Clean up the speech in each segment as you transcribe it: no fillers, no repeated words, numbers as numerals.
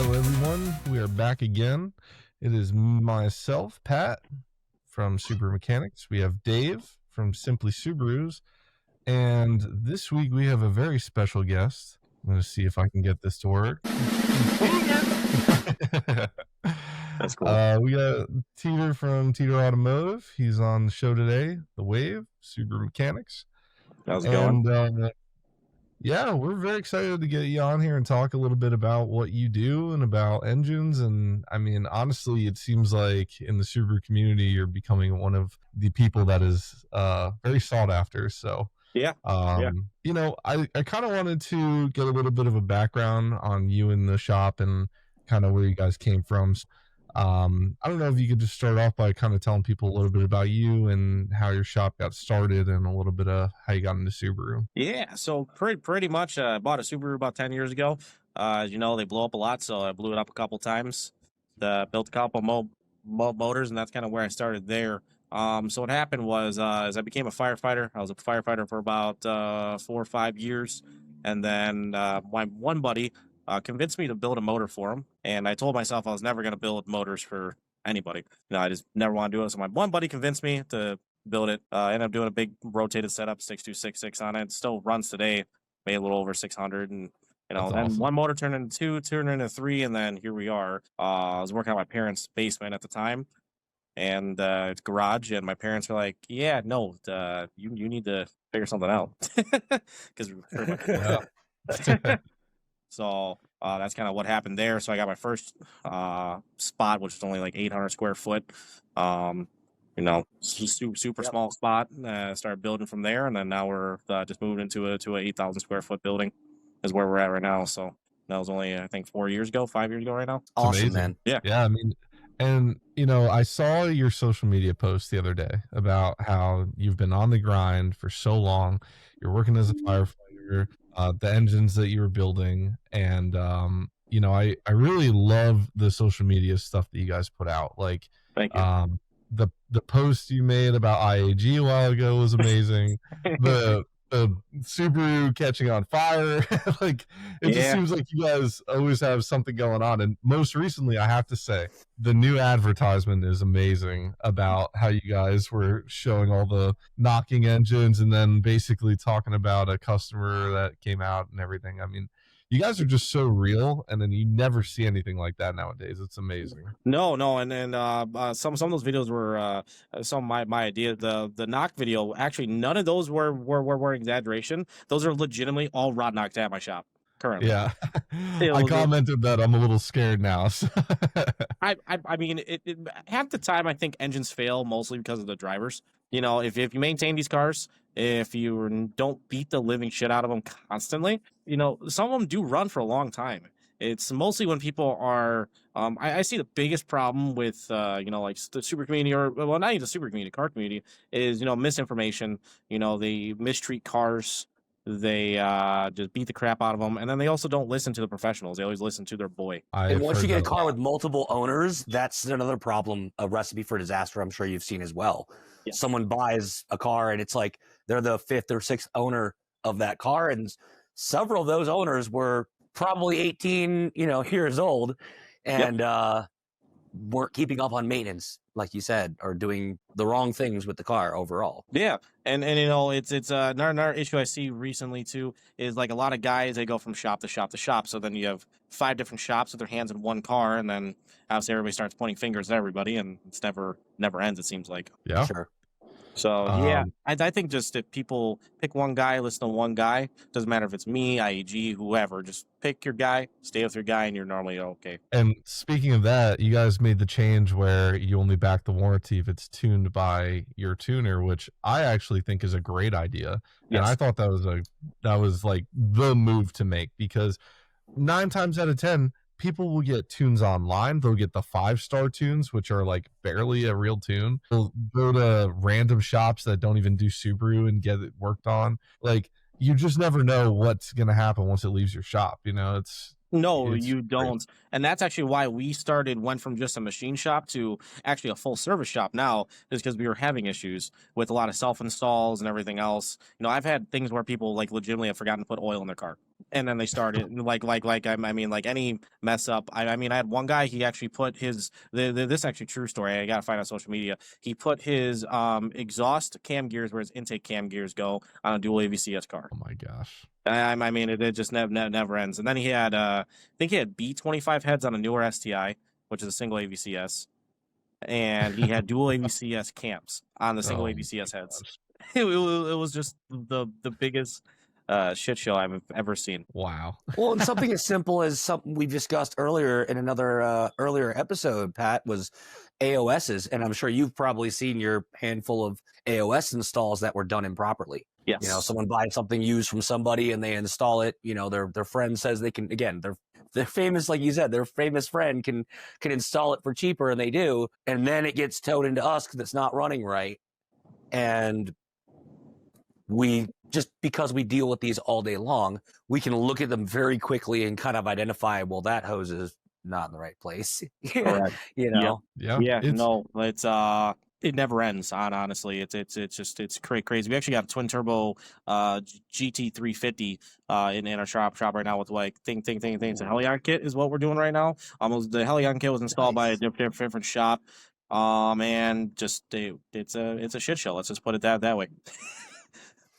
Hello, everyone. We are back again. It is myself, Pat, from Super Mechanics. We have Dave from Simply Subarus. And this week we have a very special guest. I'm going to see if I can get this to work. That's cool. We got Teter from Teter Automotive. He's on the show today, The Wave, Super Mechanics. How's it going? Yeah, we're very excited to get you on here and talk a little bit about what you do and about engines. And I mean, honestly, it seems like in the Subaru community, you're becoming one of the people that is very sought after. So, Yeah. you know, I kind of wanted to get a little bit of a background on you in the shop and kind of where you guys came from. I don't know if you could just start off by kind of telling people a little bit about you and how your shop got started and a little bit of how you got into Subaru. Yeah. So pretty much I bought a Subaru about 10 years ago. As you know, they blow up a lot, so I blew it up a couple times. Built a couple motors, and that's kind of where I started there. So what happened was as I became a firefighter, I was a firefighter for about 4 or 5 years. And then my one buddy convinced me to build a motor for him. And I told myself I was never going to build motors for anybody. I just never want to do it. So my one buddy convinced me to build it. Ended up doing a big rotated setup, 6266 on it. It still runs today, made a little over 600. And, That's then awesome. one motor turned into two, turned into three. And then here we are. I was working on my parents' basement at the time and garage. And my parents were like, yeah, no, you need to figure something out. Because So that's kind of what happened there. So I got my first spot, which was only like 800 square foot. Super small spot. Started building from there, and then now we're just moved into a 8,000 square foot building, is where we're at right now. So that was only I think 5 years ago right now. It's awesome, amazing. Man. Yeah. Yeah, I mean, and I saw your social media post the other day about how you've been on the grind for so long. You're working as a firefighter. The engines that you were building, and I really love the social media stuff that you guys put out. Like, thank you. The post you made about IAG a while ago was amazing. the Subaru catching on fire, like it just seems like you guys always have something going on. And most recently, I have to say, the new advertisement is amazing about how you guys were showing all the knocking engines and then basically talking about a customer that came out and everything. I mean, you guys are just so real, and then you never see anything like that nowadays. It's amazing. No, and then some of those videos were some of my idea. The knock video, actually, none of those were exaggeration. Those are legitimately all rod knocked at my shop currently. Yeah, I commented that I'm a little scared now. I mean, half the time I think engines fail mostly because of the drivers. If you maintain these cars, if you don't beat the living shit out of them constantly, some of them do run for a long time. It's mostly when people are, I see the biggest problem with, like the super community not even the super community, car community is, misinformation. They mistreat cars. They just beat the crap out of them. And then they also don't listen to the professionals. They always listen to their boy. And once you get a car with multiple owners, that's another problem, a recipe for disaster I'm sure you've seen as well. Yeah. Someone buys a car and it's like they're the fifth or sixth owner of that car. And several of those owners were probably 18, years old and weren't keeping up on maintenance, like you said, or doing the wrong things with the car overall. Yeah. And it's another issue I see recently too is like a lot of guys, they go from shop to shop to shop. So then you have 5 different shops with their hands in one car, and then obviously everybody starts pointing fingers at everybody, and it's never ends, it seems like. Yeah. Sure. So yeah, I think just if people pick one guy, listen to one guy, doesn't matter if it's me, IEG, whoever, just pick your guy, stay with your guy, and you're normally okay. And speaking of that, you guys made the change where you only back the warranty if it's tuned by your tuner, which I actually think is a great idea. Yes. And I thought that was like the move to make, because 9 times out of 10, people will get tunes online. They'll get the 5-star tunes, which are like barely a real tune. They'll go to random shops that don't even do Subaru and get it worked on. Like, you just never know what's going to happen once it leaves your shop. It's you don't. And that's actually why we went from just a machine shop to actually a full service shop now, is because we were having issues with a lot of self installs and everything else. I've had things where people like legitimately have forgotten to put oil in their car. and then they started I mean, like any mess up. I mean, I had one guy, he actually put his this actually true story, I gotta find on social media. He put his exhaust cam gears where his intake cam gears go on a dual AVCS car. Oh my gosh. I mean, it just never ends. And then he had I think he had B25 heads on a newer STI, which is a single AVCS, and he had dual AVCS cams on the single AVCS heads. It was just the biggest shit show I've ever seen. Wow. Well, and something as simple as something we discussed earlier in another earlier episode, Pat, was AOSs, and I'm sure you've probably seen your handful of AOS installs that were done improperly. Yes. You know, someone buys something used from somebody and they install it. You know, their friend says they can. Again, they're famous, like you said, their famous friend can install it for cheaper, and they do, and then it gets towed into us because it's not running right, and we just because we deal with these all day long, we can look at them very quickly and kind of identify, well, that hose is not in the right place. Correct. You know? Yeah. No, it's it never ends. Honestly, it's crazy. We actually got a twin turbo GT350 in our shop right now with like things. The Helion kit is what we're doing right now. The Helion kit was installed by a different shop. And just it's a shit show. Let's just put it that way.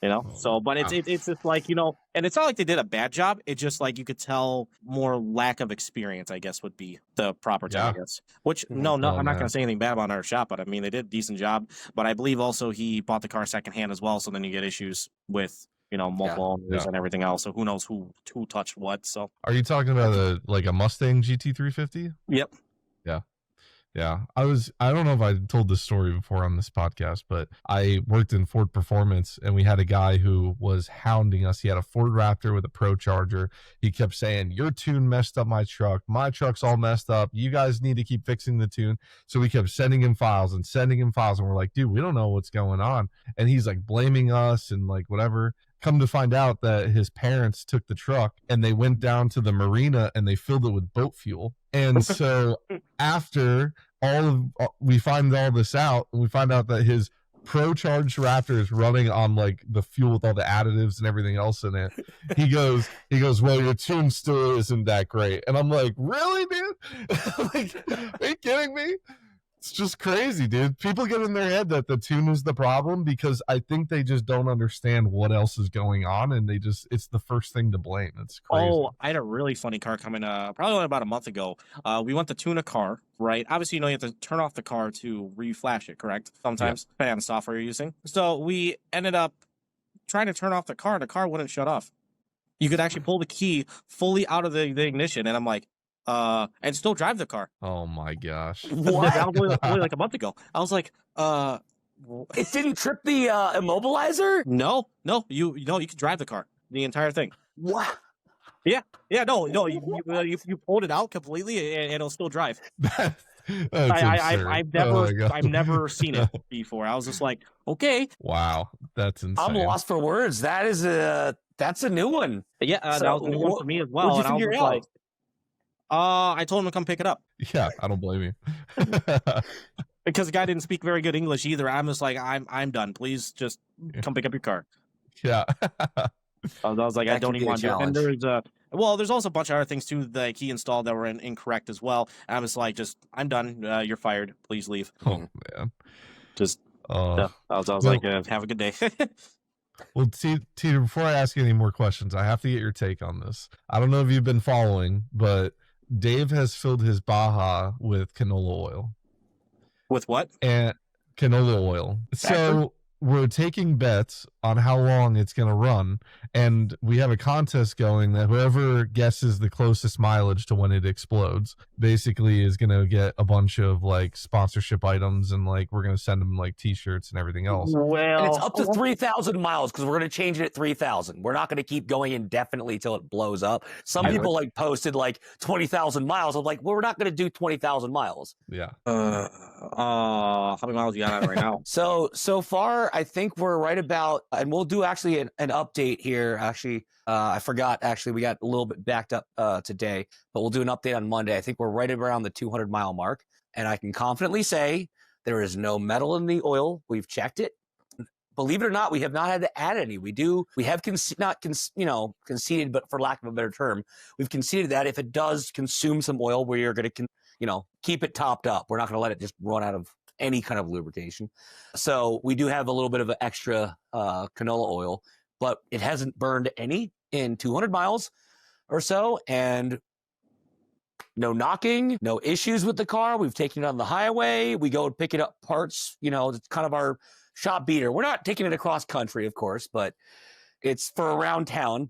You know, so, but it's just like, you know, and it's not like they did a bad job. It's just like you could tell more lack of experience, I guess, would be the proper term, I guess. Which, no, I'm not going to say anything bad about our shop, but I mean, they did a decent job. But I believe also he bought the car secondhand as well. So then you get issues with, you know, multiple owners and everything else. So who knows who touched what. So are you talking about a Mustang GT350? Yep. Yeah, I don't know if I told this story before on this podcast, but I worked in Ford Performance, and we had a guy who was hounding us. He had a Ford Raptor with a Pro Charger. He kept saying, your tune messed up my truck. My truck's all messed up. You guys need to keep fixing the tune. So we kept sending him files. And we're like, dude, we don't know what's going on. And he's like blaming us and like whatever. Come to find out that his parents took the truck and they went down to the marina and they filled it with boat fuel. And so after we find all this out, and we find out that his Pro Charged Raptor is running on like the fuel with all the additives and everything else in it. He goes, well, your tune still isn't that great. And I'm like, really, dude? Like, are you kidding me? It's just crazy, dude. People get in their head that the tune is the problem because I think they just don't understand what else is going on, and it's the first thing to blame. It's crazy. Oh, I had a really funny car coming probably only about a month ago. We went to tune a car, right? Obviously, you know, you have to turn off the car to reflash it, correct? Sometimes, depending on the software you're using. So we ended up trying to turn off the car, and the car wouldn't shut off. You could actually pull the key fully out of the ignition, and I'm like, and still drive the car. Oh my gosh. What? That was only like a month ago. I was like, it didn't trip the immobilizer? No, you can drive the car, the entire thing. What? Yeah, no, you pulled it out completely and it'll still drive. I've never seen it before. I was just like, okay. Wow, that's insane. I'm lost for words. That's a new one. Yeah, so, that was a new one for me as well. What'd you figure out? I told him to come pick it up. Yeah, I don't blame you. Because the guy didn't speak very good English either. I'm just like, I'm done. Please just come pick up your car. Yeah. I was like, I don't even want to do it. And there's also a bunch of other things too that he installed that were incorrect as well. And I was like, I'm done. You're fired. Please leave. Oh man. Just I was like, have a good day. Well, Teter, before I ask you any more questions, I have to get your take on this. I don't know if you've been following, but Dave has filled his Baja with canola oil. With what? And canola oil. So we're taking bets on how long it's going to run, and we have a contest going that whoever guesses the closest mileage to when it explodes basically is going to get a bunch of like sponsorship items, and like we're going to send them like t-shirts and everything else. Well, and it's up to 3,000 miles because we're going to change it at 3,000. We're not going to keep going indefinitely till it blows up. Some people like posted like 20,000 miles. I'm like, well, we're not going to do 20,000 miles. Yeah. How many miles you got on it right now? So far, I think we're right about, and we'll do actually an update here. Actually, I forgot. Actually, we got a little bit backed up today, but we'll do an update on Monday. I think we're right around the 200-mile mark, and I can confidently say there is no metal in the oil. We've checked it, believe it or not, we have not had to add any. We have conceded, but for lack of a better term, we've conceded that if it does consume some oil, we are going to, keep it topped up. We're not going to let it just run out of any kind of lubrication. So we do have a little bit of an extra canola oil, but it hasn't burned any in 200 miles or so. And no knocking, no issues with the car. We've taken it on the highway. We go and pick it up parts. It's kind of our shop beater. We're not taking it across country, of course, but it's for around town.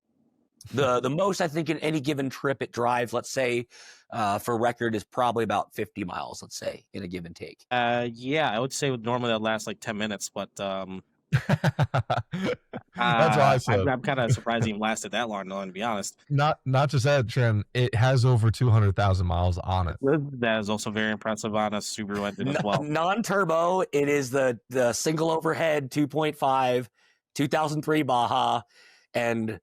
The most I think in any given trip it drives, let's say, for record, is probably about 50 miles, let's say, in a give and take. Yeah, I would say normally that lasts like 10 minutes, but that's why I said. I'm kind of surprised it even lasted that long, though, to be honest. Not just that, Trent. It has over 200,000 miles on it. That is also very impressive on a Subaru engine as well. Non-turbo. It is the single overhead 2.5 2003 Baja. And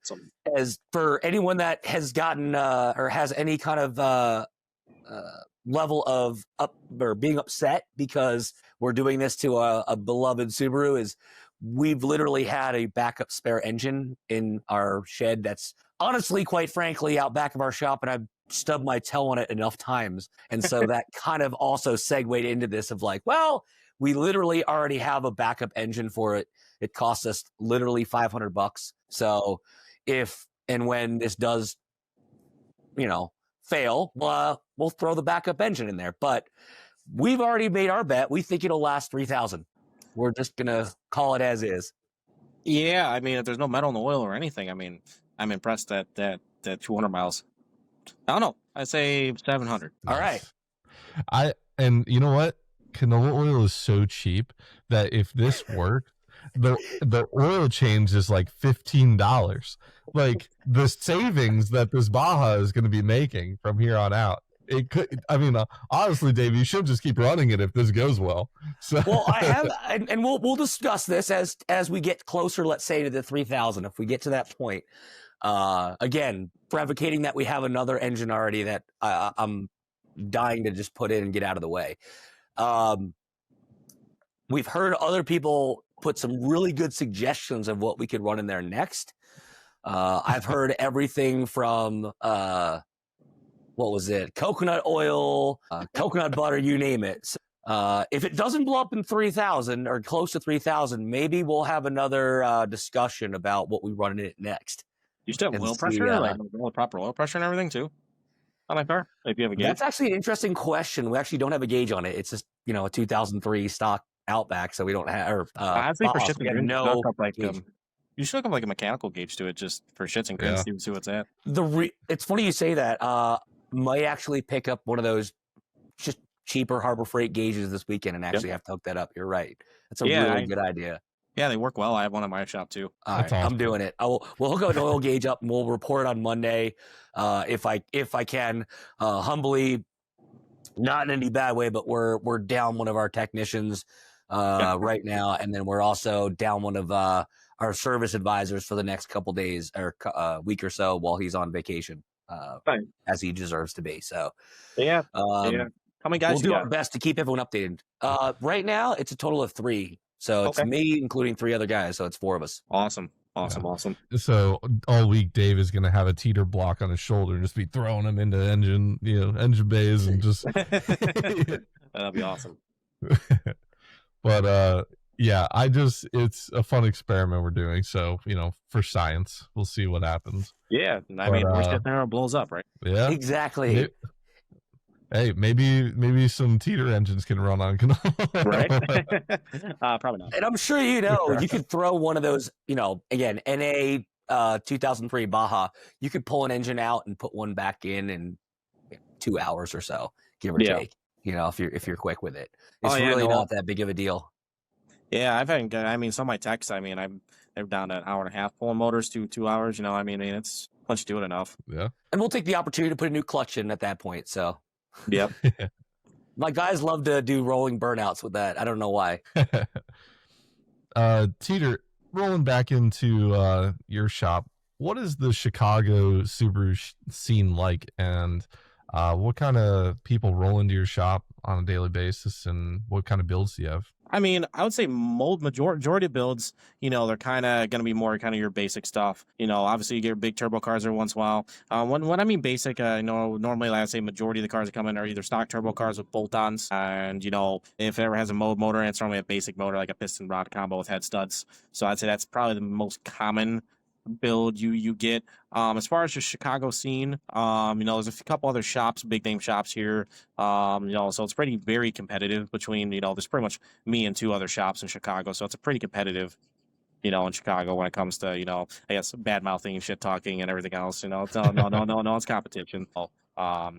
as for anyone that has gotten or has any kind of level of up or being upset because we're doing this to a beloved Subaru, is we've literally had a backup spare engine in our shed that's honestly, quite frankly, out back of our shop, and I've stubbed my toe on it enough times. And so that kind of also segued into this of like, well, we literally already have a backup engine for it. It costs us literally $500. So if and when this does, fail, we'll throw the backup engine in there. But we've already made our bet. We think it'll last 3,000. We're just going to call it as is. Yeah, I mean, if there's no metal in the oil or anything, I mean, I'm impressed that 200 miles. I don't know. I say 700. All right. And you know what? Canola oil is so cheap that if this worked, the oil change is like $15. Like the savings that this Baja is going to be making from here on out. It could. I mean, honestly, Dave, you should just keep running it if this goes well. So, well, I have, and we'll discuss this as we get closer. Let's say to the 3,000. If we get to that point, again, advocating that we have another engine already that I'm dying to just put in and get out of the way. We've heard other people put some really good suggestions of what we could run in there next. I've heard everything from what was it? Coconut oil, coconut butter, you name it. If it doesn't blow up in 3,000 or close to 3,000, maybe we'll have another discussion about what we run in it next. You still have oil pressure, like proper oil pressure and everything too on that car? If you have a gauge? That's actually an interesting question. We actually don't have a gauge on it. It's just a 2003 stock Outback, so we don't have. I think for shits and grins, no. You should look up like a mechanical gauge to it, just for shits and grins, see what's at. It's funny you say that. Might actually pick up one of those just cheaper Harbor Freight gauges this weekend and actually have to hook that up. You're right. That's a really good idea. Yeah, they work well. I have one at my shop too. All right, awesome. I'm doing it. We'll hook an oil gauge up and we'll report on Monday if I can. Humbly, not in any bad way, but we're down one of our technicians right now, and then we're also down one of our service advisors for the next couple days or week or so while he's on vacation. As he deserves to be. So yeah. How many guys? We'll do our best to keep everyone updated. Right now it's a total of 3. So it's me, including 3 other guys. So it's 4 of us. Awesome. So all week Dave is going to have a Teter block on his shoulder and just be throwing him into engine bays and just. That'll be awesome. But yeah, it's a fun experiment we're doing. So, for science, we'll see what happens. Yeah. I mean, worst case scenario blows up, right? Yeah, exactly. Maybe some Teter engines can run on canola. Right? Probably not. And I'm sure you could throw one of those, again, NA 2003 Baja. You could pull an engine out and put one back in 2 hours or so, give or take. If you're quick with it, it's really not that big of a deal. Yeah, some of my techs, they're down to an hour and a half pulling motors to 2 hours. It's once you do it enough. Yeah. And we'll take the opportunity to put a new clutch in at that point. So. Yep. My guys love to do rolling burnouts with that. I don't know why. Teter, rolling back into your shop, what is the Chicago Subaru scene like, and what kind of people roll into your shop on a daily basis, and what kind of builds do you have? I mean, I would say majority of builds, they're kind of going to be more kind of your basic stuff. Obviously you get big turbo cars every once in a while. When I mean basic, normally like I say majority of the cars that come in are either stock turbo cars with bolt-ons, and if it ever has a motor, it's normally a basic motor like a piston rod combo with head studs. So I'd say that's probably the most common build you get. As far as the Chicago scene, there's a couple other shops, big name shops here. So it's pretty very competitive between, there's pretty much me and two other shops in Chicago. So it's a pretty competitive, in Chicago when it comes to, I guess bad mouthing, shit talking, and everything else. It's no, it's competition. But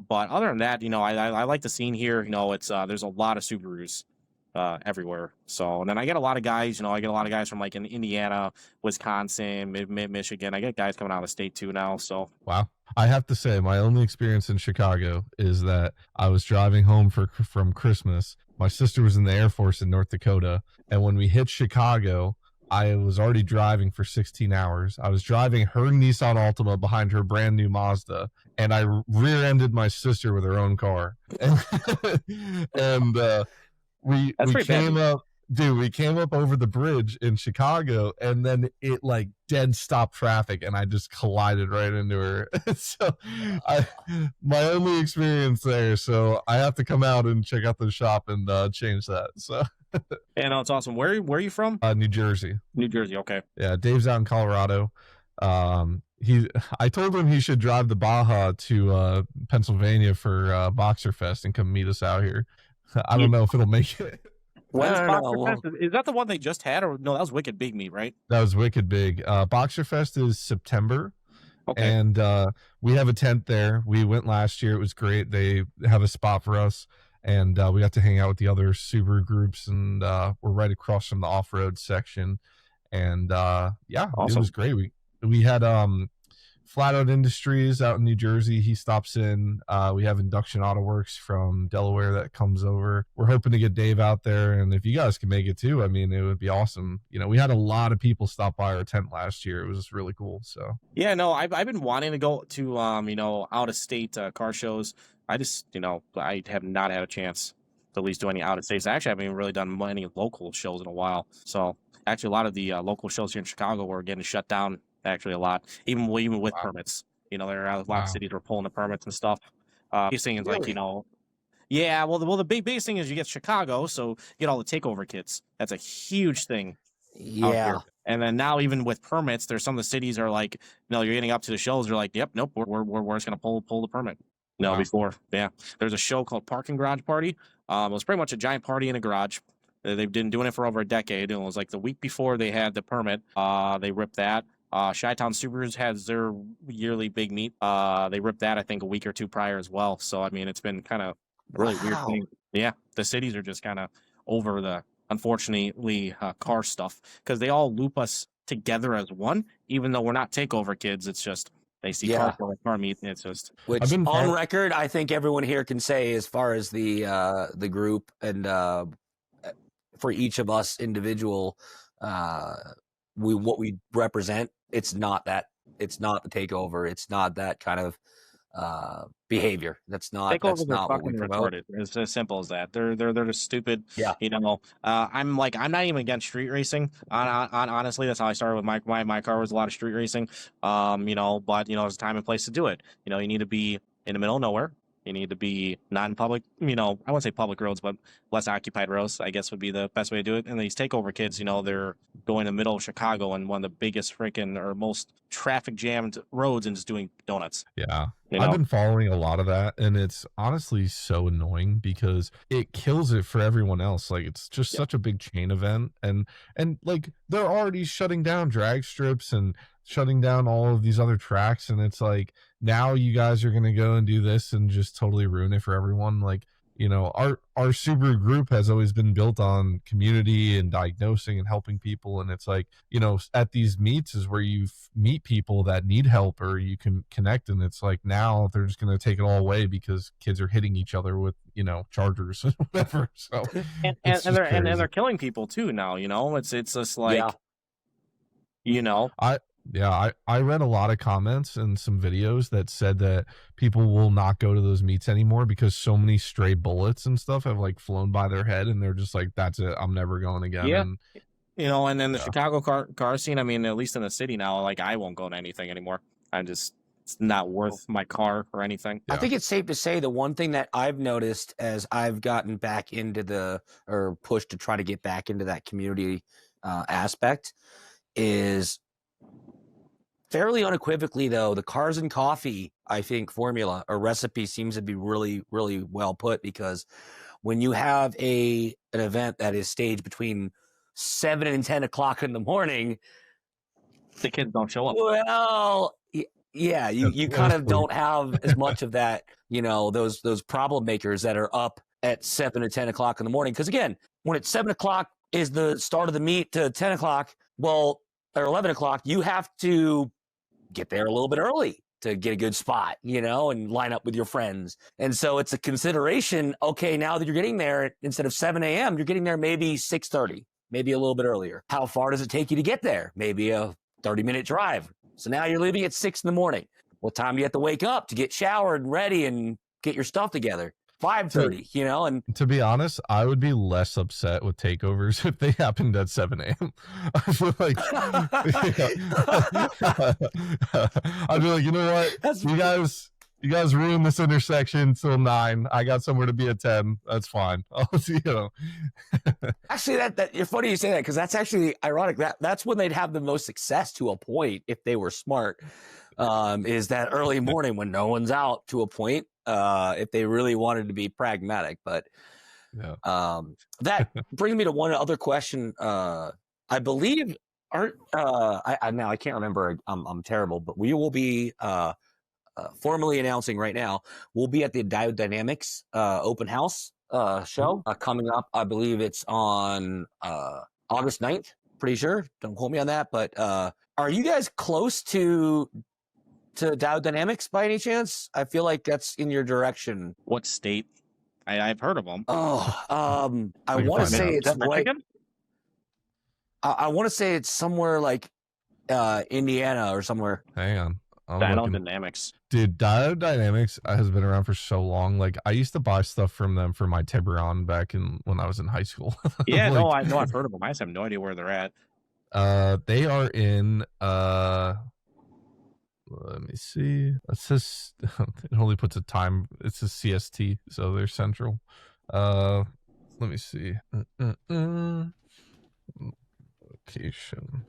other than that, I like the scene here. It's there's a lot of Subarus everywhere. So, and then I get a lot of guys, I get a lot of guys from like in Indiana, Wisconsin, Michigan. I get guys coming out of the state too now. So, wow. I have to say, my only experience in Chicago is that I was driving home from Christmas. My sister was in the Air Force in North Dakota. And when we hit Chicago, I was already driving for 16 hours. I was driving her Nissan Altima behind her brand new Mazda, and I rear-ended my sister with her own car. And we came up, dude, we came up over the bridge in Chicago, and then it like dead stop traffic, and I just collided right into her. So my only experience there, so I have to come out and check out the shop and change that. So yeah, no, it's awesome. Where are you from? New Jersey. New Jersey, okay. Yeah, Dave's out in Colorado. I told him he should drive the Baja to Pennsylvania for Boxer Fest and come meet us out here. I don't know if it'll make it. When's Boxer Fest? Is that the one they just had, or no? That was Wicked Big Meat, right? That was Wicked Big. Boxer Fest is September, okay. And we have a tent there. We went last year. It was great. They have a spot for us, and we got to hang out with the other Subaru groups, and we're right across from the off-road section. And yeah, awesome. It was great. We had Flat Out Industries out in New Jersey. He stops in. We have Induction Auto Works from Delaware that comes over. We're hoping to get Dave out there, and if you guys can make it too, I mean, it would be awesome. We had a lot of people stop by our tent last year. It was really cool. So yeah, no, I've been wanting to go to out of state car shows. I just I have not had a chance to at least do any out of states. I actually haven't even really done any local shows in a while. So actually, a lot of the local shows here in Chicago were getting shut down. Actually, a lot, even with permits. There are a lot of cities were pulling the permits and stuff. Biggest thing is like yeah. Well, the biggest thing is you get Chicago, so you get all the takeover kits. That's a huge thing. Yeah. And then now even with permits, there's some of the cities are like, you're getting up to the shows. They're like, yep, nope, we're just gonna pull the permit. Before, yeah. There's a show called Parking Garage Party. It was pretty much a giant party in a garage. They've been doing it for over a decade. And it was like the week before they had the permit. They ripped that. Chi-Town Subarus has their yearly big meet. They ripped that, I think, a week or two prior as well. So, I mean, it's been kind of really weird thing. Yeah, the cities are just kind of over the, unfortunately, car stuff because they all loop us together as one, even though we're not takeover kids. It's just they see car meet, and it's just. Which, on record, I think everyone here can say as far as the group and for each of us individual, what we represent. It's not the takeover. It's not that kind of behavior. That's not what we promote. It's as simple as that. They're just stupid. Yeah. I'm not even against street racing. Honestly, that's how I started with my car was a lot of street racing. But there's a time and place to do it. You need to be in the middle of nowhere. You need to be not in public, I wouldn't say public roads, but less occupied roads, I guess would be the best way to do it. And these takeover kids, they're going in the middle of Chicago and one of the biggest freaking or most traffic jammed roads and just doing donuts. Yeah. I've been following a lot of that, and it's honestly so annoying because it kills it for everyone else. Like, it's just such a big chain event, and like they're already shutting down drag strips and shutting down all of these other tracks, and it's like now you guys are going to go and do this and just totally ruin it for everyone. Like, our Subaru group has always been built on community and diagnosing and helping people. And it's like, at these meets is where you meet people that need help or you can connect. And it's like, now they're just going to take it all away because kids are hitting each other with, chargers and whatever. So, and they're killing people too now, it's just like, Yeah, I read a lot of comments and some videos that said that people will not go to those meets anymore because so many stray bullets and stuff have like flown by their head, and they're just like, that's it, I'm never going again. Yeah. And And then the yeah. Chicago car scene, I mean, at least in the city now, like I won't go to anything anymore. It's not worth my car or anything. I think it's safe to say the one thing that I've noticed as I've gotten back into or pushed to try to get back into that community aspect is fairly unequivocally, though, the Cars and Coffee, I think, formula or recipe seems to be really, really well put, because when you have an event that is staged between 7 and 10 o'clock in the morning, the kids don't show up. Well, yeah, you kind of don't have as much of that, those problem makers that are up at 7 or 10 o'clock in the morning. Because again, when it's 7 o'clock is the start of the meet to 10 o'clock, or 11 o'clock, you have to get there a little bit early to get a good spot, and line up with your friends. And so it's a consideration. Okay, now that you're getting there, instead of 7 a.m., you're getting there maybe 6:30, maybe a little bit earlier. How far does it take you to get there? Maybe a 30-minute drive. So now you're leaving at 6 in the morning. What time do you have to wake up to get showered and ready and get your stuff together? 5:30, and to be honest, I would be less upset with takeovers if they happened at 7 a.m. I feel like I'd be like, you know what? You guys ruined this intersection till 9. I got somewhere to be at 10. That's fine. Actually, that you're funny you say that, because that's actually ironic. That's when they'd have the most success to a point if they were smart. Is that early morning when no one's out to a point, if they really wanted to be pragmatic. But that brings me to one other question. I believe now I can't remember. I'm terrible, but we will be formally announcing right now, we'll be at the Diode Dynamics open house show coming up. I believe it's on August 9th. Pretty sure. Don't quote me on that. But are you guys close to Diode Dynamics by any chance? I feel like that's in your direction. What state? I've heard of them. Oh, I want to say it's right. I want to say it's somewhere like Indiana or somewhere. Hang on. Diode Dynamics. Dude, Diode Dynamics has been around for so long. Like, I used to buy stuff from them for my Tiburon back when I was in high school. Yeah, no, I know I've heard of them. I just have no idea where they're at. They are in let me see. It says it only puts a time. It says CST, so they're central. Let me see. Location.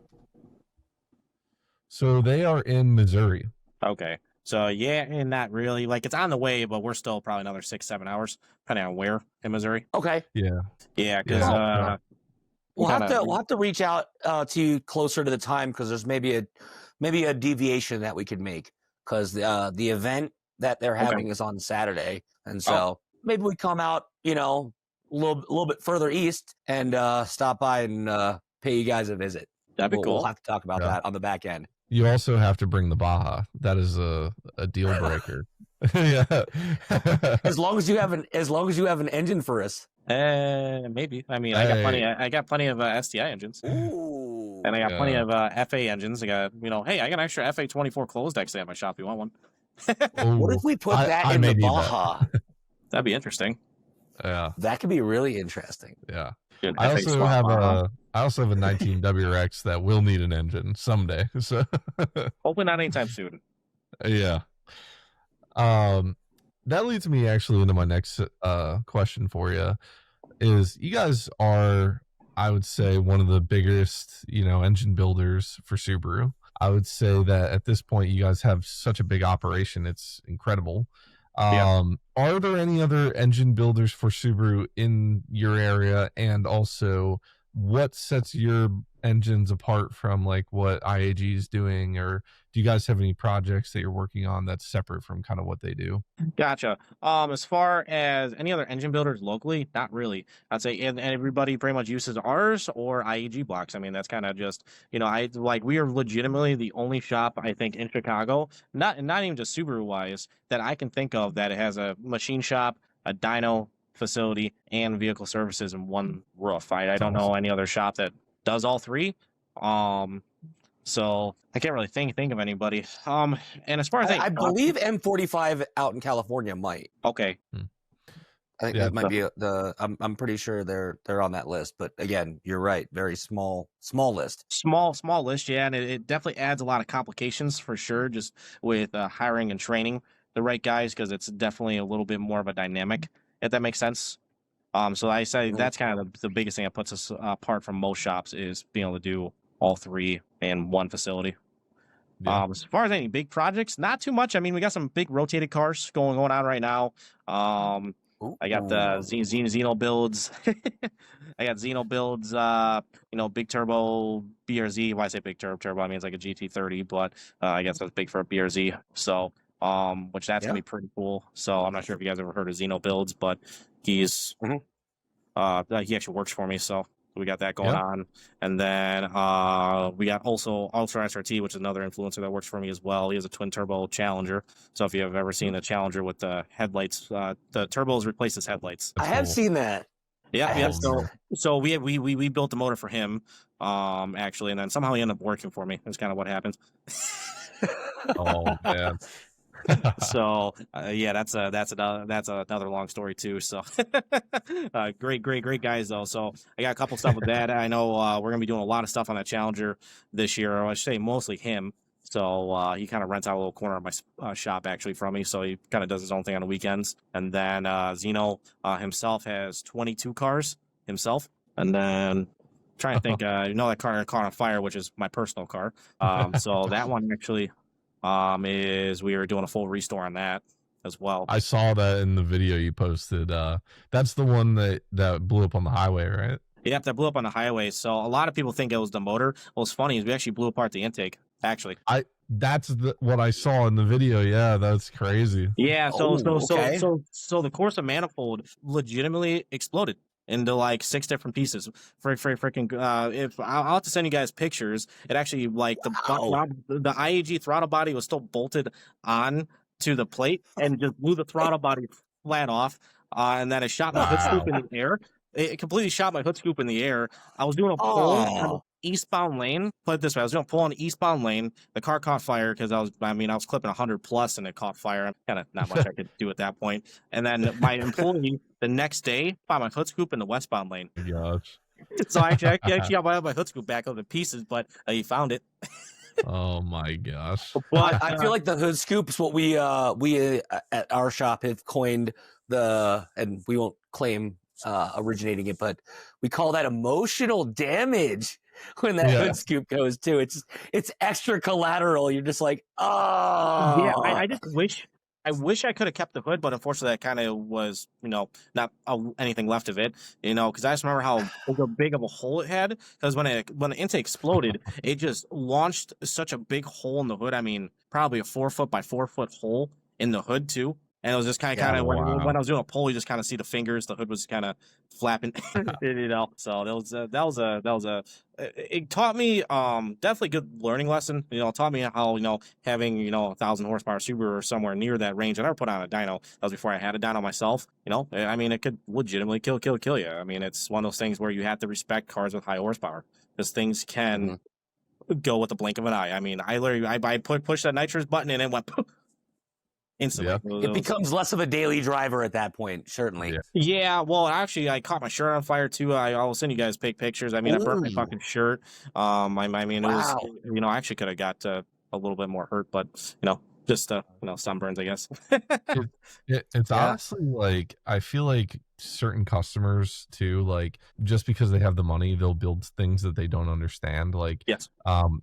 So they are in Missouri. Okay. So yeah, and not really. Like, it's on the way, but we're still probably another 6-7 hours, depending on where in Missouri. Okay. Yeah. Yeah, because we'll have to reach out to you closer to the time, because there's maybe a deviation that we could make, because the event that they're having is on Saturday, and so maybe we come out, a little bit further east and stop by and pay you guys a visit. That'd be cool. We'll have to talk about that on the back end. You also have to bring the Baja. That is a deal breaker. Yeah. As long as you have an engine for us. Maybe. I mean, I got plenty of STI engines. Ooh. And I got plenty of FA engines. I got, hey, I got an extra FA24 closed actually at my shop. You want one? What if we put that in the Baja? That'd be interesting. Yeah. That could be really interesting. Yeah. I also have a 19 WRX that will need an engine someday. So hopefully not anytime soon. Yeah. That leads me actually into my next question for you. Is you guys are, I would say, one of the biggest, engine builders for Subaru. I would say that at this point you guys have such a big operation. It's incredible. Are there any other engine builders for Subaru in your area? And also, what sets your engines apart from like what IAG is doing? Or do you guys have any projects that you're working on that's separate from kind of what they do? Gotcha. As far as any other engine builders locally, not really. I'd say and everybody pretty much uses ours or IAG blocks. I mean, that's kind of just, we are legitimately the only shop, I think, in Chicago, not even just Subaru wise, that I can think of that has a machine shop, a dyno facility, and vehicle services in one roof. I don't know any other shop that does all three. So I can't really think of anybody. And as far as I believe M45 out in California might. Okay. I think that might be I'm pretty sure they're on that list. But again, you're right. Very small list. Small list, yeah, and it definitely adds a lot of complications for sure, just with hiring and training the right guys, because it's definitely a little bit more of a dynamic, if that makes sense. So I say that's kind of the biggest thing that puts us apart from most shops is being able to do all three in one facility. Yeah. As far as any big projects, not too much. I mean, we got some big rotated cars going on right now. I got the Xeno builds. I got Xeno builds, big turbo BRZ. When I say big turbo, I mean it's like a GT30, but I guess that's big for a BRZ. So, which that's gonna be pretty cool. So I'm not sure if you guys ever heard of Xeno builds, but he's he actually works for me. So we got that going on. And then we got also Ultra SRT, which is another influencer that works for me as well. He has a twin turbo Challenger. So if you've ever seen a Challenger with the headlights, the turbos replace his headlights. I have seen that. Yeah. So we built the motor for him, actually, and then somehow he ended up working for me. That's kind of what happened. Oh man. So that's another long story too. So great guys though. So I got a couple stuff with that. I know we're gonna be doing a lot of stuff on that Challenger this year. Or I should say mostly him. So he kind of rents out a little corner of my shop actually from me. So he kind of does his own thing on the weekends. And then Xeno himself has 22 cars himself. And then trying to think, that car on fire, which is my personal car. So that one actually. Is we were doing a full restore on that as well. I saw that in the video you posted. That's the one that blew up on the highway, right? Yep, that blew up on the highway. So a lot of people think it was the motor. What's funny is we actually blew apart the intake. Actually, that's what I saw in the video. Yeah, that's crazy. Yeah. So the Corsa manifold legitimately exploded into like 6 different pieces. Freaking if I'll have to send you guys pictures. It actually like the IAG throttle body was still bolted on to the plate and just blew the throttle body flat off. And then it shot my hood scoop in the air. It completely shot my hood scoop in the air. I was doing a pull on the eastbound lane. Put it this way, I was doing a pull on the eastbound lane. The car caught fire because I was clipping 100 plus and it caught fire. Kind of not much I could do at that point. And then my employee the next day found my hood scoop in the westbound lane. Oh, gosh. So I actually got my hood scoop back up in pieces, but he found it. Oh my gosh. But I feel like the hood scoop is what we at our shop have coined and we won't claim originating it, but we call that emotional damage when that hood scoop goes too. It's extra collateral. You're just like, oh yeah. I just wish I could have kept the hood, but unfortunately that kind of was, not anything left of it, because I just remember how big of a hole it had. Because when the intake exploded, it just launched such a big hole in the hood. I mean, probably a 4 foot by 4 foot hole in the hood too. And it was just kind of when I was doing a pull, you just kind of see the fingers. The hood was kind of flapping, So it taught me definitely good learning lesson. It taught me how having 1,000 horsepower Subaru or somewhere near that range. I never put on a dyno. That was before I had a dyno myself. I mean, it could legitimately kill you. I mean, it's one of those things where you have to respect cars with high horsepower because things can go with the blink of an eye. I mean, I literally pushed that nitrous button and it went poof. Instantly. It becomes less of a daily driver at that point, certainly. Yeah, well, actually, I caught my shirt on fire too. I'll send you guys pictures. I mean, I burnt my fucking shirt. I mean, it was, I actually could have got a little bit more hurt, but just sunburns, I guess. It's honestly like I feel like certain customers too, like just because they have the money, they'll build things that they don't understand. Like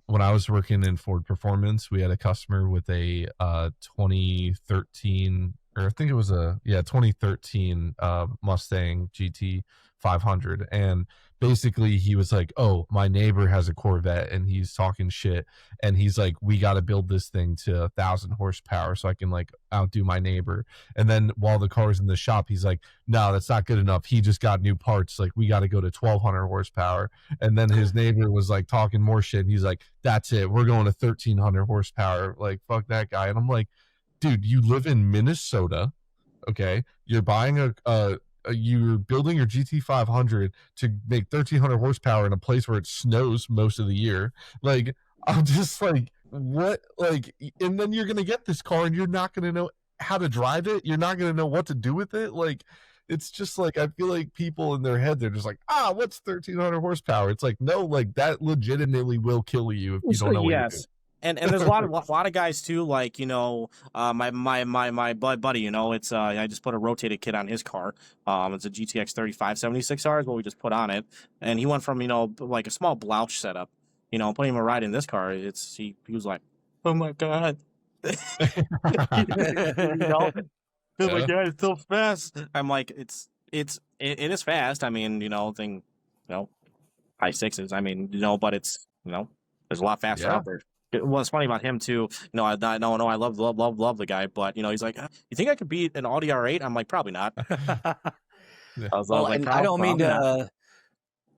when I was working in Ford Performance, we had a customer with a 2013 or I think it was 2013 Mustang GT 500, and basically he was like, oh, my neighbor has a Corvette and he's talking shit, and he's like, we got to build this thing to 1,000 horsepower so I can like outdo my neighbor. And then while the car's in the shop, he's like, no, that's not good enough, he just got new parts, like we got to go to 1,200 horsepower. And then his neighbor was like talking more shit, and he's like, that's it, we're going to 1,300 horsepower, like fuck that guy. And I'm like, dude, you live in Minnesota, okay, you're buying you're building your GT500 to make 1,300 horsepower in a place where it snows most of the year. Like, I'm just like, what? Like, and then you're gonna get this car and you're not gonna know how to drive it. You're not gonna know what to do with it. Like, it's just like, I feel like people in their head, they're just like, what's 1,300 horsepower? It's like, no, like that legitimately will kill you if you don't know what you're doing. And there's a lot of guys too, like, you know, my buddy, you know, it's I just put a rotated kit on his car. It's a GTX 3576R is what we just put on it, and he went from, you know, like a small blouch setup, you know, putting him a ride in this car. He was like, oh my god, you know, oh my god, it's so fast. I'm like, it is fast. I mean, you know, high sixes. I mean, you know, but it's, you know, there's a lot faster out there. What's funny about him too, you know, I love the guy, but, you know, he's like, you think I could beat an Audi R8? I'm like, probably not. I don't mean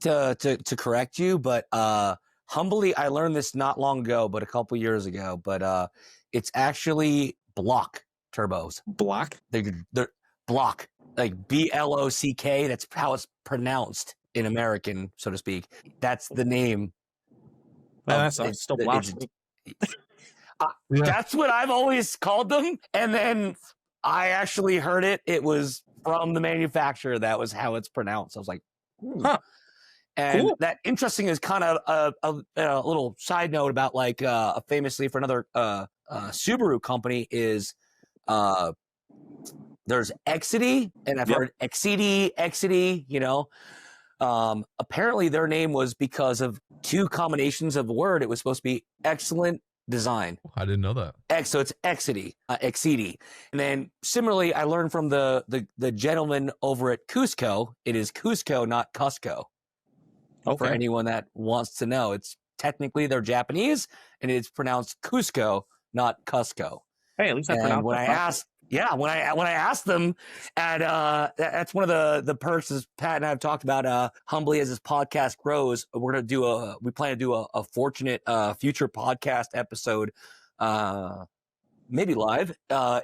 to correct you, but humbly, I learned this not long ago, but a couple years ago. But it's actually block turbos. Block? They're block, like BLOCK. That's how it's pronounced in American, so to speak. That's the name. That's still block. That's what I've always called them, and then I actually heard it. It was from the manufacturer. That was how it's pronounced. I was like, huh. And cool. That interesting is kind of a little side note about, like, famously for another Subaru company is there's Exedy, and I've heard Exedy, you know. Apparently their name was because of two combinations of a word. It was supposed to be excellent design. I didn't know that. So it's Exedy. And then similarly, I learned from the gentleman over at Cusco. It is Cusco, not Cusco. Okay. For anyone that wants to know, it's technically they're Japanese, and it's pronounced Cusco, not Cusco. Hey, at least I pronounced. When I asked them, and that's one of the perks is Pat and I have talked about. Humbly, as this podcast grows, we plan to do a fortunate future podcast episode, maybe live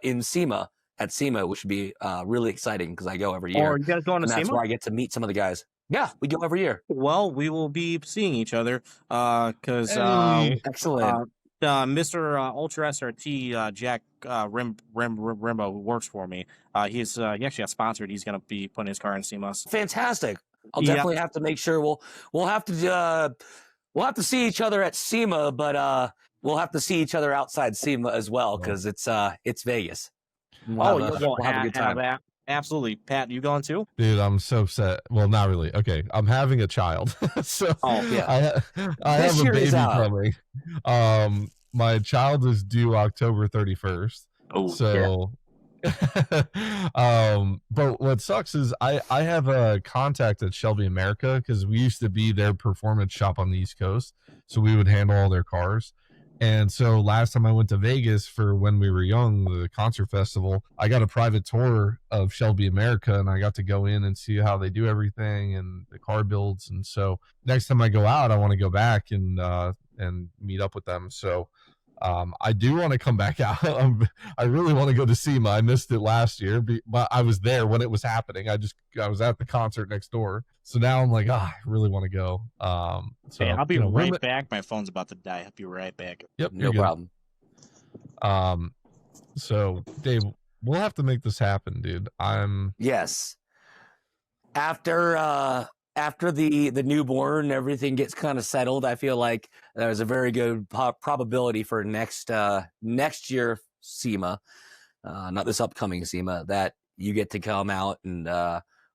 in SEMA at SEMA, which would be really exciting because I go every year. Or you guys going to SEMA? That's where I get to meet some of the guys. Yeah, we go every year. Well, we will be seeing each other because excellent. Mr. Ultra SRT Jack Rimbo, who works for me, he actually got sponsored. He's going to be putting his car in SEMA. Fantastic! I'll definitely have to make sure we'll have to see each other at SEMA, but we'll have to see each other outside SEMA as well because it's Vegas. We'll have a good time. Absolutely. Pat, you going too? Dude, I'm so upset. Well, not really. Okay, I'm having a child. So I have a baby coming. My child is due October 31st. Oh, so but what sucks is I have a contact at Shelby America because we used to be their performance shop on the East Coast. So we would handle all their cars. And so last time I went to Vegas for when we were young, the concert festival, I got a private tour of Shelby America, and I got to go in and see how they do everything and the car builds. And so next time I go out, I want to go back and meet up with them. So I do want to come back out. I really want to go to SEMA. I missed it last year, but I was there when it was happening. I was at the concert next door. So now I'm like, I really want to go. So I'll be right back. My phone's about to die. I'll be right back. Yep, no problem. So Dave, we'll have to make this happen, dude. Yes. After the newborn and everything gets kind of settled, I feel like there's a very good probability for next year SEMA, not this upcoming SEMA, that you get to come out and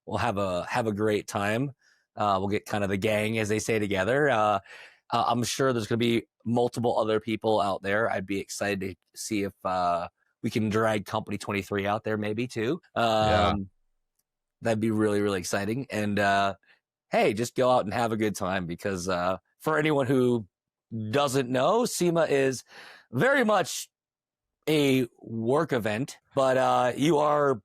we'll have a great time. We'll get kind of the gang, as they say, together. I'm sure there's going to be multiple other people out there. I'd be excited to see if we can drag Company 23 out there maybe too. That'd be really, really exciting. And hey, just go out and have a good time because for anyone who doesn't know, SEMA is very much a work event, but you are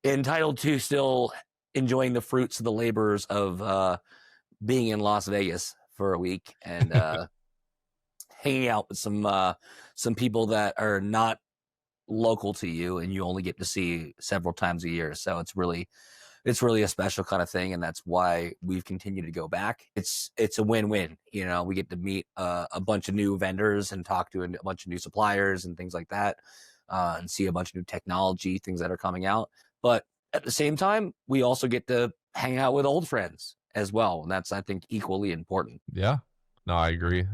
entitled to still enjoying the fruits of the labors of being in Las Vegas for a week and hanging out with some people that are not local to you and you only get to see several times a year. So it's really it's really a special kind of thing, and that's why we've continued to go back. It's a win-win. You know, we get to meet a bunch of new vendors and talk to a bunch of new suppliers and things like that, and see a bunch of new technology, things that are coming out. But at the same time, we also get to hang out with old friends as well, and that's, I think, equally important. Yeah, no, I agree.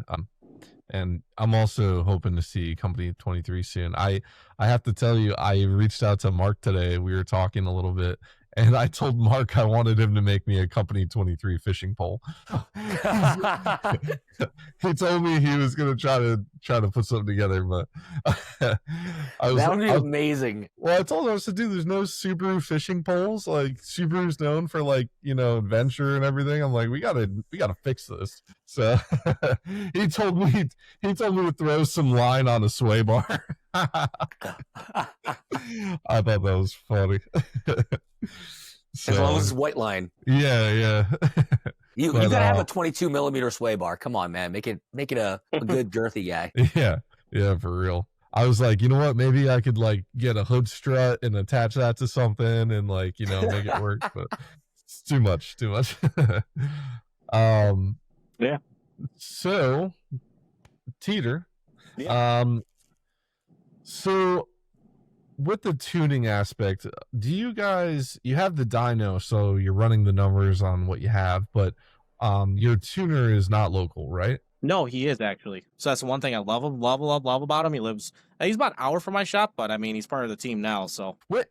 And I'm also hoping to see Company 23 soon. I have to tell you, I reached out to Mark today. We were talking a little bit, and I told Mark I wanted him to make me a Company 23 fishing pole. He told me he was going to try to put something together, but that would be amazing. Well, I told him, I said, dude, there's no Subaru fishing poles. Like, Subaru's known for, like, you know, adventure and everything. I'm like, we gotta fix this. So he told me to throw some line on a sway bar. I thought that was funny. So, as long as it's white line. Yeah. You gotta have a 22 millimeter sway bar. Come on, man. Make it a good girthy guy. Yeah, for real. I was like, you know what? Maybe I could like get a hood strut and attach that to something and like, you know, make it work. But it's too much. Yeah. So, Teter. Yeah. So with the tuning aspect, do you guys, you have the dyno, so you're running the numbers on what you have, but your tuner is not local, right? No, he is actually. So that's one thing I love about him. He's about an hour from my shop, but I mean, he's part of the team now. So what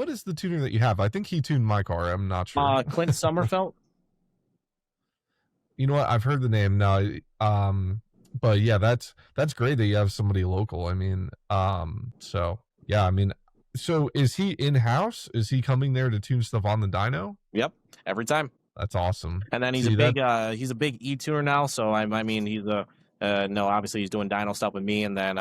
is the tuner that you have? I think he tuned my car. I'm not sure. Clint Sommerfeld. You know what? I've heard the name now. But yeah, that's great that you have somebody local. I mean, so yeah, I mean, so is he in-house? Is he coming there to tune stuff on the dyno? Yep, every time. That's awesome. And then he's a big e-tuner now. So I mean, he's obviously he's doing dyno stuff with me, and then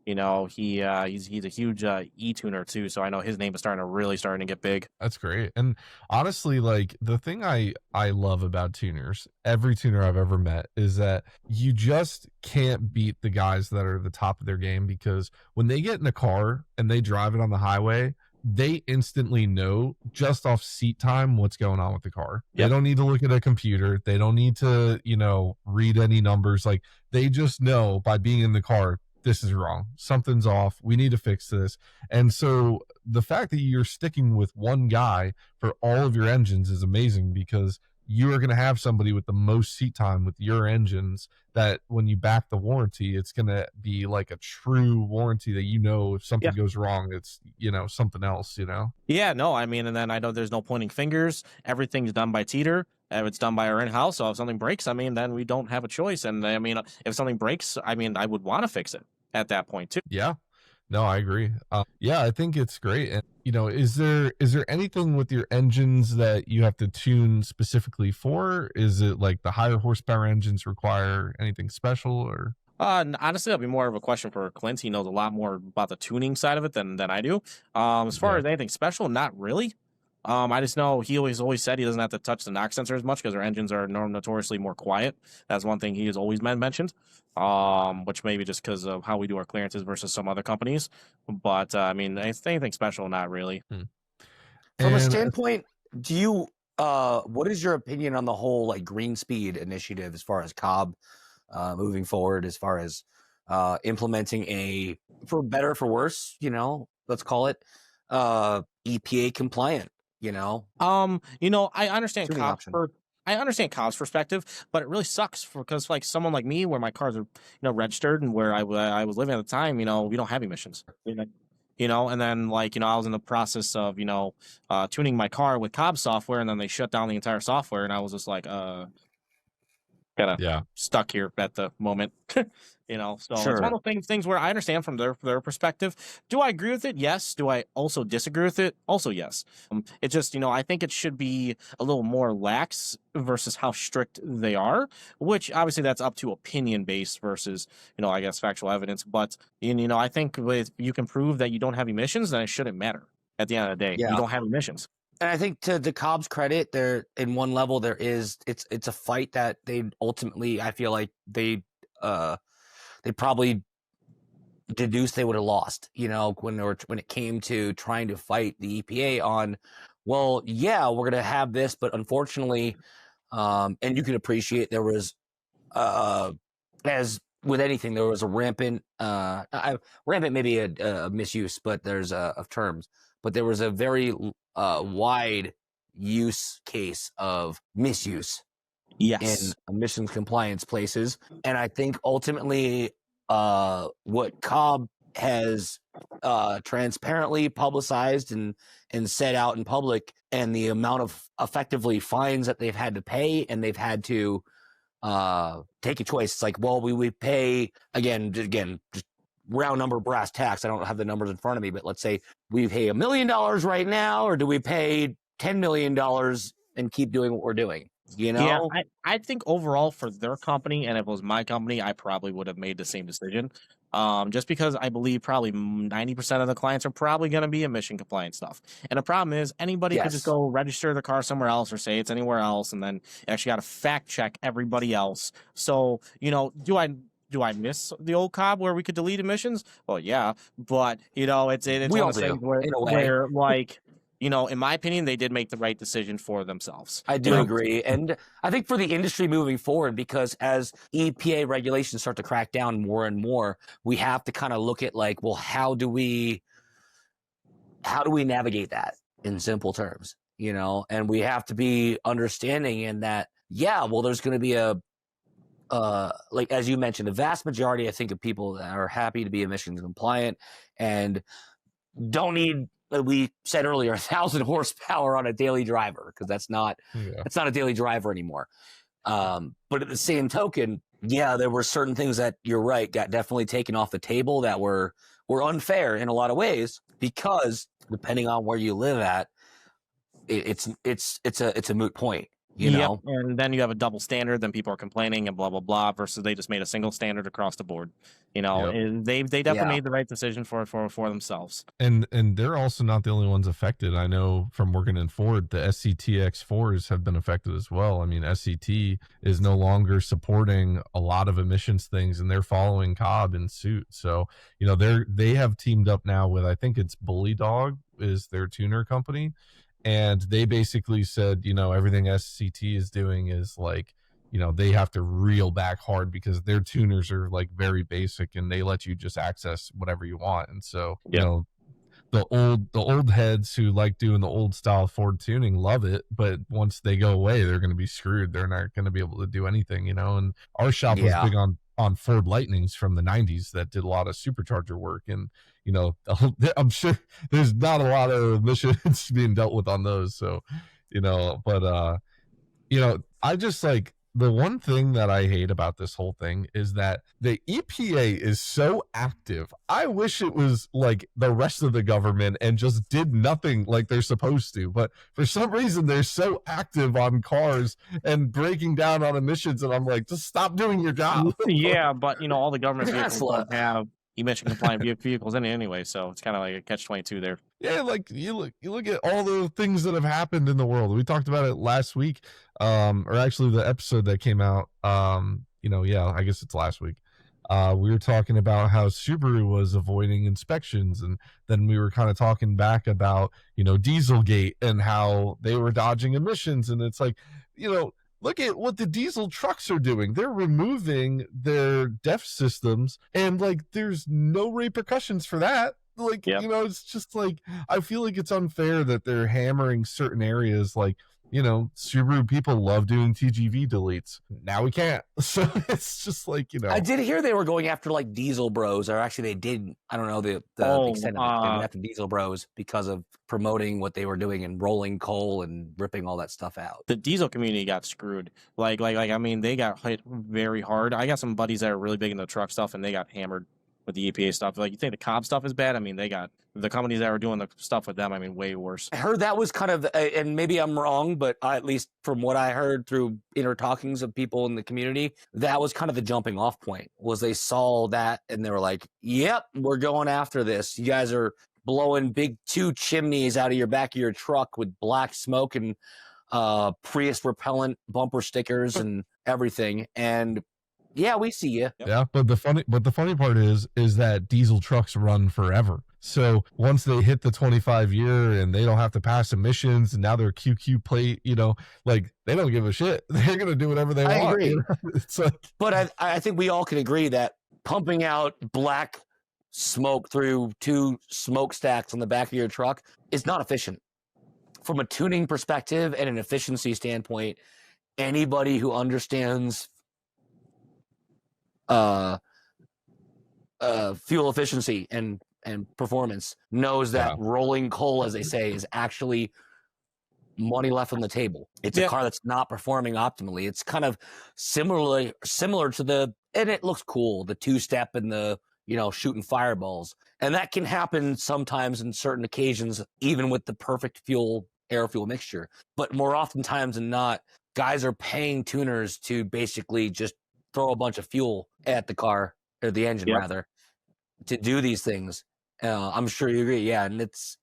you know, he's a huge e-tuner too. So I know his name is starting to get big. That's great. And honestly, like the thing I love about tuners, every tuner I've ever met, is that you just can't beat the guys that are the top of their game, because when they get in a car and they drive it on the highway, they instantly know just off seat time what's going on with the car. Yep. They don't need to look at a computer. They don't need to, you know, read any numbers. Like, they just know by being in the car, this is wrong. Something's off. We need to fix this. And so the fact that you're sticking with one guy for all of your engines is amazing, because you are going to have somebody with the most seat time with your engines, that when you back the warranty, it's going to be like a true warranty that, you know, if something goes wrong, it's, you know, something else, you know? Yeah, no, I mean, and then I know there's no pointing fingers. Everything's done by Teter. It's done by our in-house. So if something breaks, I mean, then we don't have a choice. And I mean, if something breaks, I mean, I would want to fix it at that point too. Yeah. No, I agree. Yeah, I think it's great. And, you know, is there anything with your engines that you have to tune specifically for? Is it like the higher horsepower engines require anything special, or? Honestly, that'll be more of a question for Clint. He knows a lot more about the tuning side of it than I do. As far as anything special, not really. I just know he always said he doesn't have to touch the knock sensor as much because our engines are notoriously more quiet. That's one thing he has always mentioned. Which maybe just because of how we do our clearances versus some other companies. But I mean, anything special, not really. From a standpoint, do you what is your opinion on the whole like green speed initiative as far as Cobb moving forward, as far as implementing a, for better for worse, you know, let's call it EPA compliant, you know? I understand I understand Cobb's perspective, but it really sucks because like someone like me, where my cars are, you know, registered and where I was living at the time, you know, we don't have emissions, you know, and then like, you know, I was in the process of, you know, tuning my car with Cobb software, and then they shut down the entire software, and I was just like, kind of stuck here at the moment. You know, so it's one of those things where I understand from their perspective. Do I agree with it? Yes. Do I also disagree with it? Also, yes. It's just, you know, I think it should be a little more lax versus how strict they are, which obviously that's up to opinion based versus, you know, I guess factual evidence. But, you know, I think if you can prove that you don't have emissions, then it shouldn't matter at the end of the day. You don't have emissions. And I think to the Cobb's credit, there in one level there is it's a fight that they ultimately, I feel like they probably deduced they would have lost, you know, when it came to trying to fight the EPA on well, yeah, we're going to have this, but unfortunately, and you can appreciate there was, as with anything, there was a rampant, rampant maybe a misuse, but there's of terms, but there was a very wide use case of misuse in emissions compliance places. And I think ultimately what Cobb has transparently publicized and said out in public, and the amount of effectively fines that they've had to pay, and they've had to take a choice. It's like, well, we pay again, just round number brass tacks. I don't have the numbers in front of me, but let's say we pay $1 million right now, or do we pay $10 million and keep doing what we're doing? You know? Yeah, I think overall for their company, and if it was my company, I probably would have made the same decision. Just because I believe probably 90% of the clients are probably going to be emission compliant stuff. And the problem is anybody could just go register the car somewhere else or say it's anywhere else, and then you actually got to fact check everybody else. So, you know, do I miss the old Cobb where we could delete emissions? Well, yeah, but you know, it's one of those things where like, you know, in my opinion, they did make the right decision for themselves. I do agree. And I think for the industry moving forward, because as EPA regulations start to crack down more and more, we have to kind of look at like, well, how do we navigate that in simple terms, you know? And we have to be understanding in that, yeah, well, there's going to be like, as you mentioned, the vast majority, I think, of people that are happy to be emissions compliant and don't need, we said earlier, 1,000 horsepower on a daily driver, because that's not a daily driver anymore. But at the same token, yeah, there were certain things that, you're right, got definitely taken off the table that were unfair in a lot of ways, because depending on where you live at, it's a moot point. You know? And then you have a double standard, then people are complaining and blah, blah, blah, versus they just made a single standard across the board. You know, and they definitely made the right decision for themselves. And they're also not the only ones affected. I know from working in Ford, the SCTX4s have been affected as well. I mean, SCT is no longer supporting a lot of emissions things, and they're following Cobb in suit. So, you know, they have teamed up now with, I think it's Bully Dog is their tuner company. And they basically said, you know, everything SCT is doing is like, you know, they have to reel back hard because their tuners are like very basic and they let you just access whatever you want. And so, you know, the old heads who like doing the old style Ford tuning love it, but once they go away, they're going to be screwed. They're not going to be able to do anything, you know. And our shop was big on Ford Lightnings from the 90s that did a lot of supercharger work, and you know, I'm sure there's not a lot of emissions being dealt with on those. So, you know, but you know, I just like, the one thing that I hate about this whole thing is that the EPA is so active. I wish it was like the rest of the government and just did nothing like they're supposed to. But for some reason, they're so active on cars and breaking down on emissions. And I'm like, just stop doing your job. Yeah, but, you know, all the government vehicles don't have emission compliant vehicles in it anyway, so it's kind of like a catch-22 there. Yeah, like you look at all the things that have happened in the world. We talked about it last week, or actually the episode that came out. You know, yeah, I guess it's last week. We were talking about how Subaru was avoiding inspections, and then we were kind of talking back about, you know, Dieselgate and how they were dodging emissions, and it's like, you know, look at what the diesel trucks are doing. They're removing their DEF systems, and like there's no repercussions for that. Like, you know, it's just like, I feel like it's unfair that they're hammering certain areas. Like, you know, Subaru people love doing TGV deletes. Now we can't. So it's just like, you know. I did hear they were going after like diesel bros, or actually they did. I don't know the extent of it. They went after diesel bros because of promoting what they were doing and rolling coal and ripping all that stuff out. The diesel community got screwed. Like, I mean, they got hit very hard. I got some buddies that are really big in the truck stuff, and they got hammered with the EPA stuff. Like, you think the Cobb stuff is bad? I mean, they got the companies that were doing the stuff with them, I mean, way worse. I heard that was kind of, and maybe I'm wrong, but at least from what I heard through inner talkings of people in the community, that was kind of the jumping off point, was they saw that and they were like, yep, we're going after this. You guys are blowing big 2 chimneys out of your back of your truck with black smoke and Prius repellent bumper stickers and everything. And Yeah, we see you. Yep. Yeah, but the funny part is that diesel trucks run forever. So once they hit the 25 year and they don't have to pass emissions, and now they're QQ plate, like they don't give a shit. They're gonna do whatever they want. I agree. It's like, but I think we all can agree that pumping out black smoke through 2 smokestacks on the back of your truck is not efficient. From a tuning perspective and an efficiency standpoint, anybody who understands fuel efficiency and performance knows that rolling coal, as they say, is actually money left on the table. It's a car that's not performing optimally. It's kind of similar to and it looks cool, the 2-step and the, shooting fireballs. And that can happen sometimes in certain occasions, even with the perfect air fuel mixture. But more oftentimes than not, guys are paying tuners to basically just throw a bunch of fuel at the car, or the engine rather, to do these things. I'm sure you agree. Yeah. And it's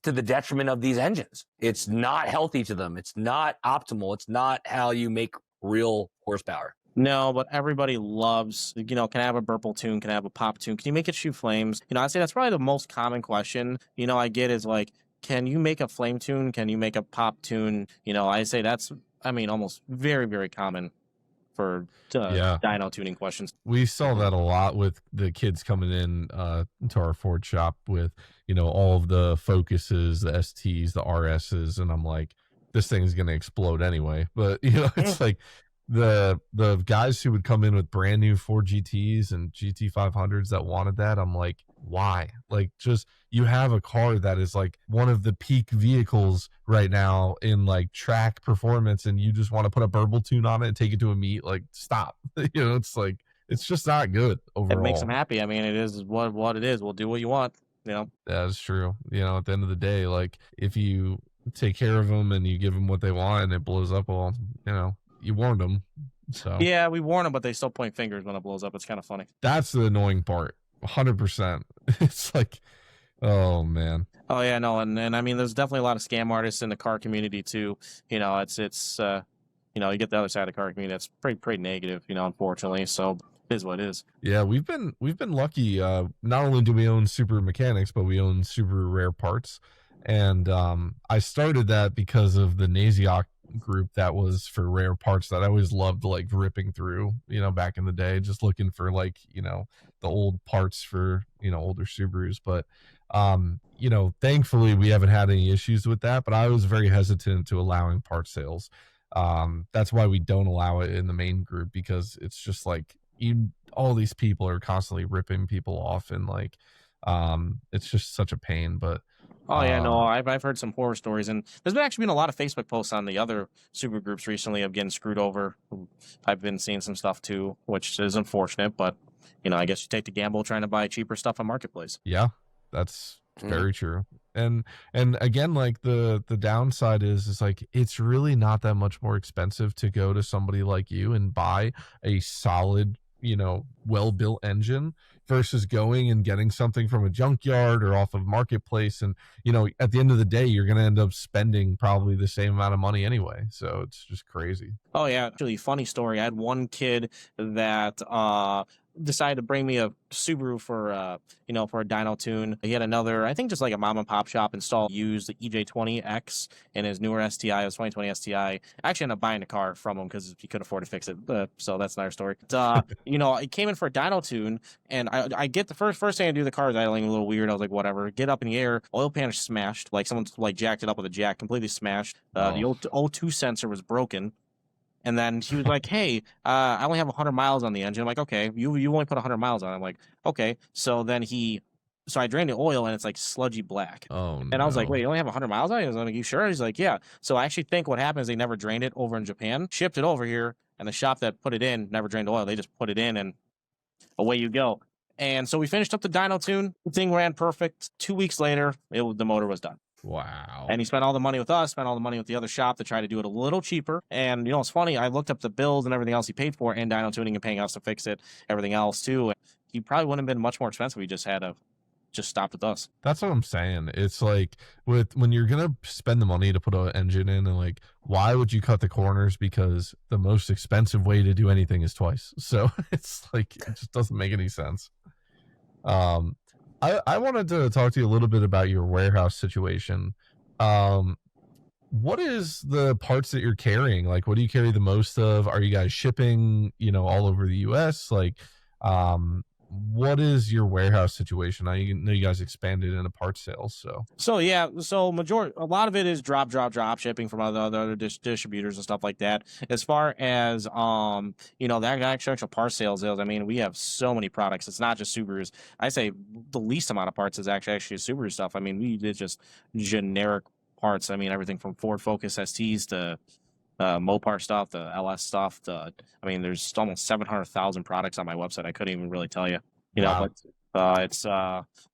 to the detriment of these engines. It's not healthy to them. It's not optimal. It's not how you make real horsepower. No, but everybody loves, can I have a burple tune? Can I have a pop tune? Can you make it shoot flames? I'd say that's probably the most common question, I get is like, can you make a flame tune? Can you make a pop tune? I say that's, almost very, very common for dyno tuning questions. We saw that a lot with the kids coming in to our Ford shop with, all of the Focuses, the STs, the RSs, and I'm like, this thing's going to explode anyway. But, it's like the guys who would come in with brand new Ford GTs and GT500s that wanted that, I'm like, why? Like, just, you have a car that is like one of the peak vehicles right now in like track performance, and you just want to put a burble tune on it and take it to a meet. Like, stop. It's like, it's just not good overall. It makes them happy. It is what it is. We'll do what you want. That's true. At the end of the day, like, if you take care of them and you give them what they want and it blows up, well, you warned them. So yeah, we warn them, but they still point fingers when it blows up. It's kind of funny. That's the annoying part. 100%. It's like, oh man. Oh yeah, no, and there's definitely a lot of scam artists in the car community too. It's you get the other side of the car community that's pretty negative, unfortunately. So it is what it is. Yeah, we've been lucky. Not only do we own Super Mechanics, but we own Super Rare Parts. And I started that because of the Naziok group that was for rare parts that I always loved, like ripping through, back in the day, just looking for like, the old parts for, older Subarus. But, thankfully we haven't had any issues with that, but I was very hesitant to allowing part sales. That's why we don't allow it in the main group, because it's just like, all these people are constantly ripping people off, and like, it's just such a pain. But oh yeah, no, I've heard some horror stories, and there's actually been a lot of Facebook posts on the other super groups recently of getting screwed over. I've been seeing some stuff too, which is unfortunate, but I guess you take the gamble trying to buy cheaper stuff on Marketplace. Yeah, that's very true. And again, like the downside is like, it's really not that much more expensive to go to somebody like you and buy a solid, well-built engine versus going and getting something from a junkyard or off of Marketplace. And, at the end of the day, you're going to end up spending probably the same amount of money anyway. So it's just crazy. Oh yeah. Actually, funny story. I had one kid that, decided to bring me a Subaru for a dyno tune. He had another, I think just like a mom and pop shop install, used the EJ20X in his newer STI, his 2020 STI. I actually ended up buying the car from him because he couldn't afford to fix it. So that's another story. But, it came in for a dyno tune, and I get the first thing I do, the car is idling a little weird. I was like, whatever. Get up in the air, oil pan is smashed. Like someone like jacked it up with a jack, completely smashed. The O2 sensor was broken. And then he was like, hey, I only have 100 miles on the engine. I'm like, okay, you only put 100 miles on it. I'm like, okay. So then I drained the oil, and it's like sludgy black. Oh, and I was like, wait, you only have 100 miles on it? I was like, you sure? He's like, yeah. So I actually think what happened is they never drained it over in Japan, shipped it over here, and the shop that put it in never drained the oil. They just put it in, and away you go. And so we finished up the dyno tune. The thing ran perfect. 2 weeks later, the motor was done. Wow. And he spent all the money with us, spent all the money with the other shop to try to do it a little cheaper. And, it's funny. I looked up the bills and everything else he paid for, and dyno tuning and paying us to fix it, everything else too. He probably wouldn't have been much more expensive. He just had to just stopped with us. That's what I'm saying. It's like when you're gonna spend the money to put an engine in, and like, why would you cut the corners? Because the most expensive way to do anything is twice. So it's like, it just doesn't make any sense. I wanted to talk to you a little bit about your warehouse situation. What is the parts that you're carrying? Like, what do you carry the most of? Are you guys shipping, all over the US? Like, what is your warehouse situation? I know you guys expanded into part sales, so yeah, so a lot of it is drop shipping from other distributors and stuff like that. As far as that actual part sales, I mean, we have so many products. It's not just Subarus. I say the least amount of parts is actually Subaru stuff. I mean, we did just generic parts. I mean, everything from Ford Focus STs to Mopar stuff, the LS stuff. There's almost 700,000 products on my website. I couldn't even really tell you, wow. but it's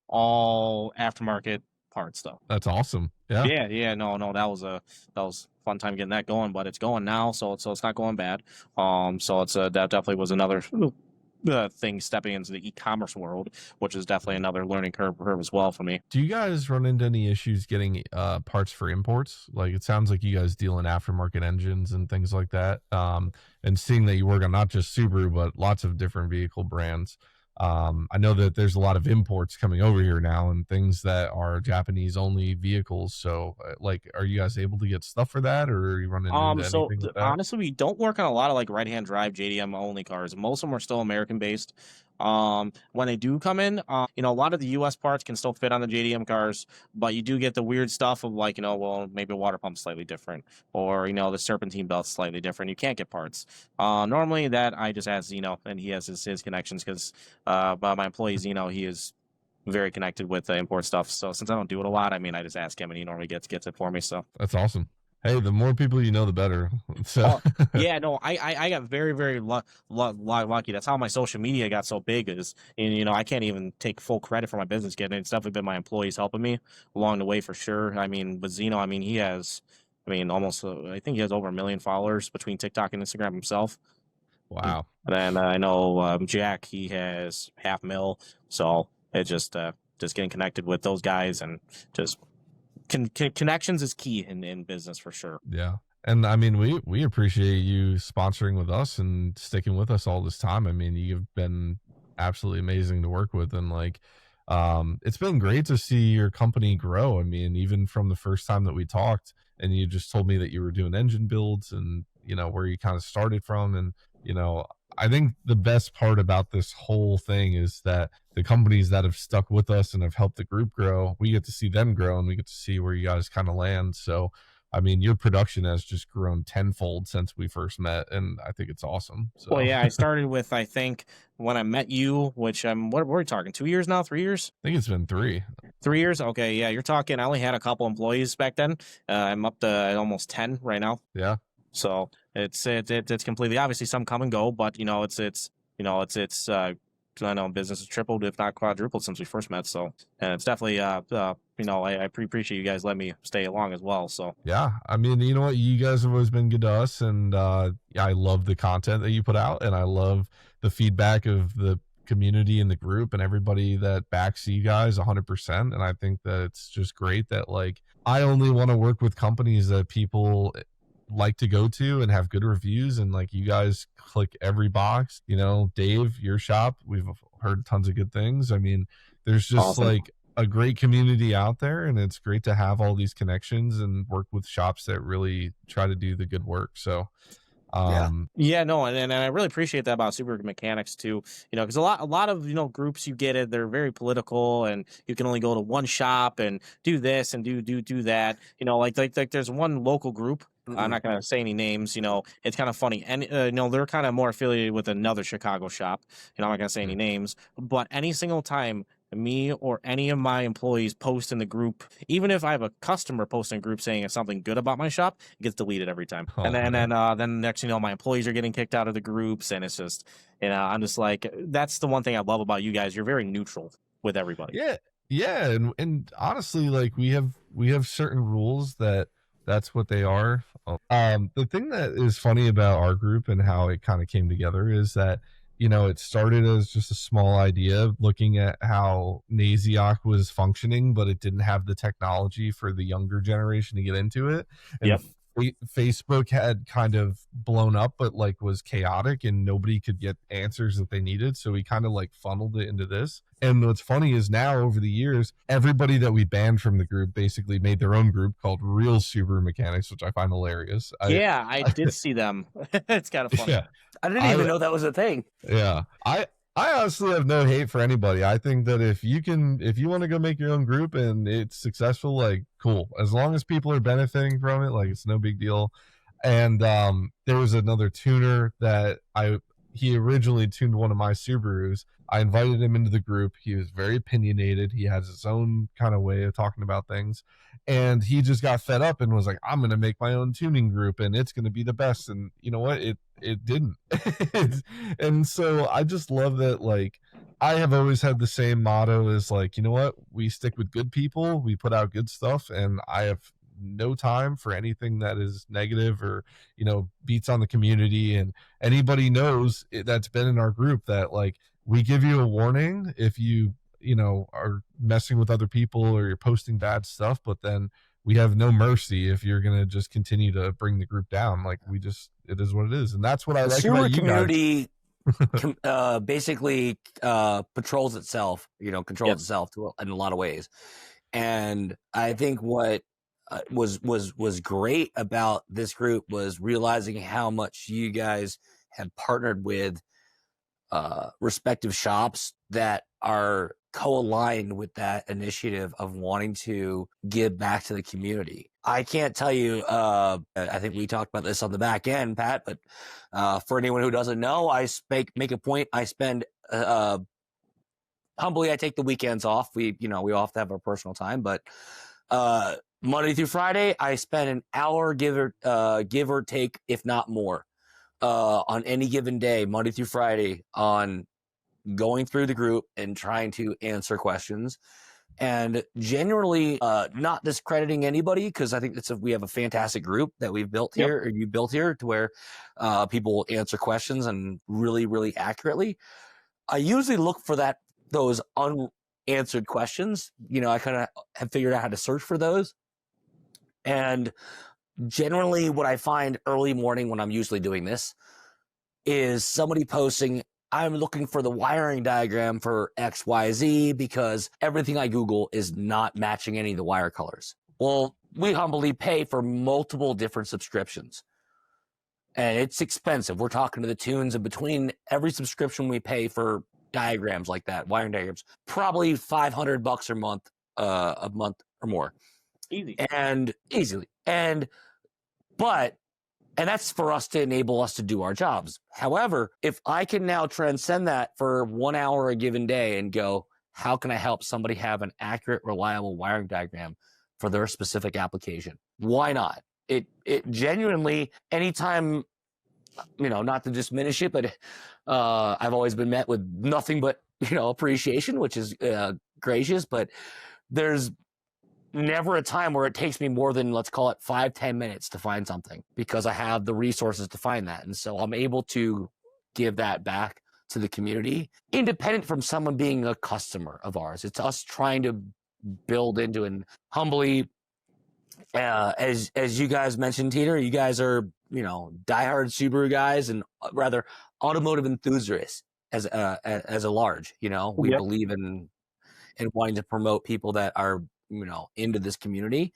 all aftermarket parts though. That's awesome. Yeah. No, that was a fun time getting that going, but it's going now, so it's not going bad. So it's that definitely was another thing stepping into the e-commerce world, which is definitely another learning curve as well for me. Do you guys run into any issues getting parts for imports? Like, it sounds like you guys deal in aftermarket engines and things like that. And seeing that you work on not just Subaru, but lots of different vehicle brands. I know that there's a lot of imports coming over here now and things that are Japanese only vehicles. So like, are you guys able to get stuff for that, or are you running into anything with that? Honestly, we don't work on a lot of like right-hand drive JDM only cars. Most of them are still American based. When they do come in, a lot of the US parts can still fit on the JDM cars, but you do get the weird stuff of like, maybe a water pump's slightly different, or, the serpentine belt's slightly different. You can't get parts. Normally that I just ask, and he has his connections because, my employees, he is very connected with the import stuff. So since I don't do it a lot, I just ask him and he normally gets it for me. So that's awesome. Hey, the more people you know, the better. So yeah, no, I got very, very lucky. That's how my social media got so big. And I can't even take full credit for my business getting it. It's definitely been my employees helping me along the way for sure. With Zeno, he has, almost, I think he has over 1 million followers between TikTok and Instagram himself. Wow. And then I know Jack, he has 500,000. So it's just getting connected with those guys and just. Connections is key in business for sure. Yeah. And we appreciate you sponsoring with us and sticking with us all this time. You've been absolutely amazing to work with, and like, it's been great to see your company grow. Even from the first time that we talked and you just told me that you were doing engine builds and where you kind of started from. And I think the best part about this whole thing is that the companies that have stuck with us and have helped the group grow, we get to see them grow and we get to see where you guys kind of land. So, your production has just grown tenfold since we first met, and I think it's awesome. So. Well, yeah, I started with, I think, when I met you, which what were we talking, 2 years now, 3 years? I think it's been 3. 3 years? Okay, yeah, you're talking, I only had a couple employees back then. I'm up to almost 10 right now. Yeah. So it's completely, obviously some come and go, but I know business has tripled, if not quadrupled, since we first met. So, and it's definitely, I appreciate you guys letting me stay along as well. So, yeah, you know what? You guys have always been good to us, and I love the content that you put out, and I love the feedback of the community and the group and everybody that backs you guys 100%. And I think that it's just great that, like, I only want to work with companies that people like to go to and have good reviews, and like, you guys click every box. Dave, your shop, we've heard tons of good things. There's just awesome. Like a great community out there, and it's great to have all these connections and work with shops that really try to do the good work. So no, and I really appreciate that about Super Mechanics too, because a lot of groups you get it, they're very political, and you can only go to one shop and do this and do that, like there's one local group. Mm-hmm. I'm not going to say any names, it's kind of funny. And, they're kind of more affiliated with another Chicago shop. I'm not going to say any names, but any single time me or any of my employees post in the group, even if I have a customer posting a group saying something good about my shop, it gets deleted every time. Oh, and then next, my employees are getting kicked out of the groups, and it's just, I'm just like, that's the one thing I love about you guys. You're very neutral with everybody. Yeah. And honestly, like, we have certain rules that's what they are. The thing that is funny about our group and how it kind of came together is that you know, it started as just a small idea looking at how Naziok was functioning, but it didn't have the technology for the younger generation to get into it. And Facebook had kind of blown up, but like was chaotic and nobody could get answers that they needed. So we kind of like funneled it into this. And what's funny is now over the years, everybody that we banned from the group basically made their own group called Real Subaru Mechanics, which I find hilarious. I did see them. It's kind of funny. Yeah. I didn't even know that was a thing. Yeah. I honestly have no hate for anybody. I think that if you want to go make your own group and it's successful, like cool. As long as people are benefiting from it, like it's no big deal. And there was another tuner that he originally tuned one of my Subarus. I invited him into the group. He was very opinionated. He has his own kind of way of talking about things. And he just got fed up and was like, I'm going to make my own tuning group and it's going to be the best. And you know what? It didn't. And so I just love that. Like, I have always had the same motto is like, you know what? We stick with good people. We put out good stuff. And I have no time for anything that is negative or, you know, beats on the community. And anybody knows that's been in our group that like, we give you a warning if you know, are messing with other people or you're posting bad stuff, but then we have no mercy if you're going to just continue to bring the group down. Like it is what it is. And that's what I like about you community basically patrols itself, you know, controls itself in a lot of ways. And I think what was great about this group was realizing how much you guys have partnered with respective shops that are co-aligned with that initiative of wanting to give back to the community. I can't tell you, I think we talked about this on the back end, Pat, but for anyone who doesn't know, I make a point. I spend, humbly, I take the weekends off. We all have to have our personal time, but Monday through Friday, I spend an hour, give or take, if not more, on any given day, Monday through Friday, on going through the group and trying to answer questions, and genuinely not discrediting anybody, because I think we have a fantastic group that we've built here, or you built here, to where people answer questions and really, really accurately. I usually look for those unanswered questions. You know, I kind of have figured out how to search for those, and generally what I find early morning when I'm usually doing this is somebody posting, I'm looking for the wiring diagram for XYZ because everything I Google is not matching any of the wire colors. Well, we humbly pay for multiple different subscriptions, and it's expensive. We're talking to the tunes, and between every subscription we pay for diagrams like that, wiring diagrams, probably $500 a month or more. Easily. And that's for us to enable us to do our jobs. However, if I can now transcend that for 1 hour a given day and go, how can I help somebody have an accurate, reliable wiring diagram for their specific application? Why not? It genuinely, anytime, you know, not to diminish it, but I've always been met with nothing but, you know, appreciation, which is gracious, but there's never a time where it takes me more than, let's call it 5-10 minutes to find something, because I have the resources to find that. And so I'm able to give that back to the community, independent from someone being a customer of ours. It's us trying to build into, and humbly, as you guys mentioned, Teter, you guys are, you know, diehard Subaru guys, and rather automotive enthusiasts as a large, you know, we believe in wanting to promote people that are, you know, into this community.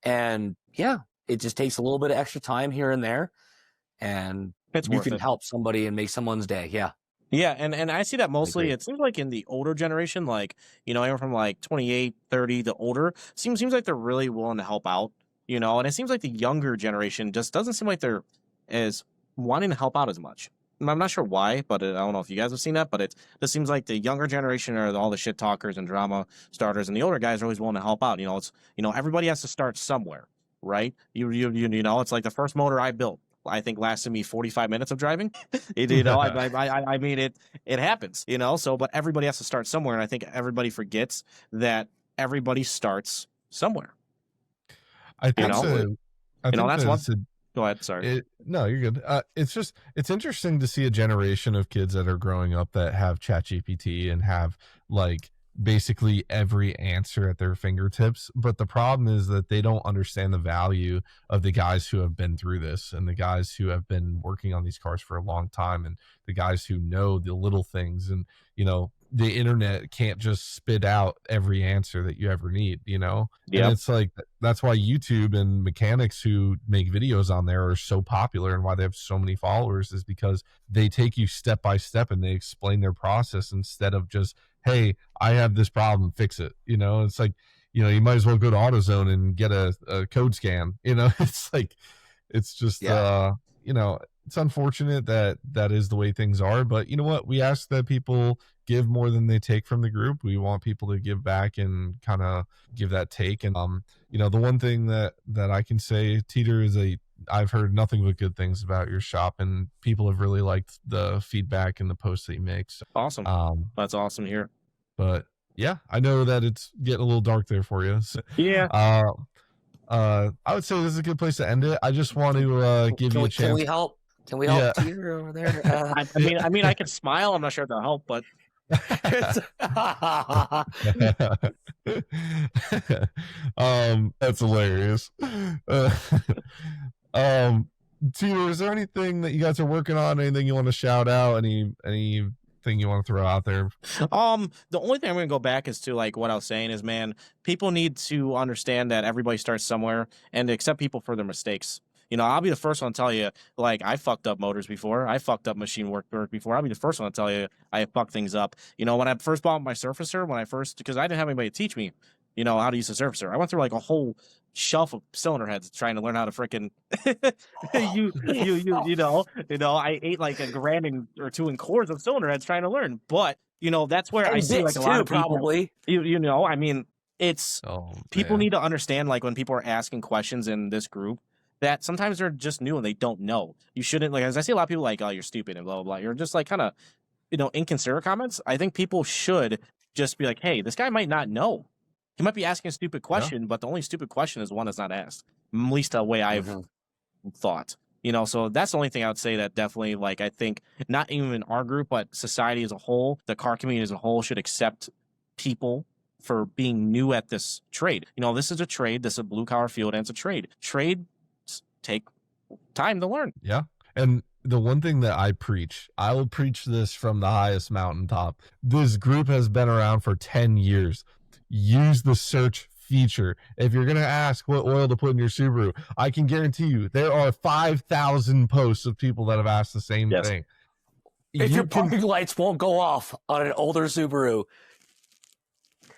And it just takes a little bit of extra time here and there, and you can help somebody and make someone's day. Yeah, and I see that mostly, it seems like in the older generation, like, you know, anyone from like 28, 30, the older, seems like they're really willing to help out, you know, and it seems like the younger generation just doesn't seem like they're as wanting to help out as much. I'm not sure why, but I don't know if you guys have seen that, but this seems like the younger generation are all the shit talkers and drama starters, and the older guys are always willing to help out. You know, it's, you know, everybody has to start somewhere, right? You know, it's like the first motor I built, I think, lasted me 45 minutes of driving. You know, I mean, it happens, you know, so, but everybody has to start somewhere. And I think everybody forgets that everybody starts somewhere. I think so. I think that's Go ahead. Sorry. No, you're good. It's interesting to see a generation of kids that are growing up that have ChatGPT and have like basically every answer at their fingertips. But the problem is that they don't understand the value of the guys who have been through this and the guys who have been working on these cars for a long time and the guys who know the little things. And, the internet can't just spit out every answer that you ever need, and it's like, that's why YouTube and mechanics who make videos on there are so popular and why they have so many followers, is because they take you step by step and they explain their process instead of just, hey, I have this problem, fix it. It's like, you might as well go to AutoZone and get a code scan. It's like, it's just, it's unfortunate that is the way things are. But you know what? We ask that people give more than they take from the group. We want people to give back and kind of give that take. And the one thing that I can say, Teter, is I've heard nothing but good things about your shop, and people have really liked the feedback and the posts that you make. So, awesome. That's awesome to hear. But yeah, I know that it's getting a little dark there for you. So, yeah. I would say this is a good place to end it. I just want to give you a chance. Can we help? Can we help Teter over there? I mean, I can smile. I'm not sure if that'll help, but. That's hilarious. Teter, is there anything that you guys are working on? Anything you want to shout out? Anything you want to throw out there? The only thing I'm gonna go back is to like what I was saying is, man, people need to understand that everybody starts somewhere and to accept people for their mistakes. I'll be the first one to tell you, like, I fucked up motors before. I fucked up machine work before. I'll be the first one to tell you I fucked things up. When I first bought my surfacer, because I didn't have anybody to teach me, how to use a surfacer. I went through like a whole shelf of cylinder heads trying to learn how to frickin' I ate like $1,000 or $2,000 in cores of cylinder heads trying to learn. But that's where I see like a lot of people, probably. I mean, it's people need to understand, like, when people are asking questions in this group, that sometimes they're just new and they don't know. You shouldn't, like, as I see a lot of people like, oh, you're stupid and blah, blah, blah. You're just like kind of, inconsiderate comments. I think people should just be like, hey, this guy might not know. He might be asking a stupid question, but the only stupid question is one that's not asked. At least the way I've thought. So that's the only thing I would say that definitely, like, I think not even in our group, but society as a whole, the car community as a whole should accept people for being new at this trade. This is a trade. This is a blue collar field, and it's a trade. Trade take time to learn. Yeah. And the one thing that I will preach this from the highest mountaintop. This group has been around for 10 years. Use the search feature. If you're going to ask what oil to put in your Subaru, I can guarantee you there are 5,000 posts of people that have asked the same thing. If your parking lights won't go off on an older Subaru,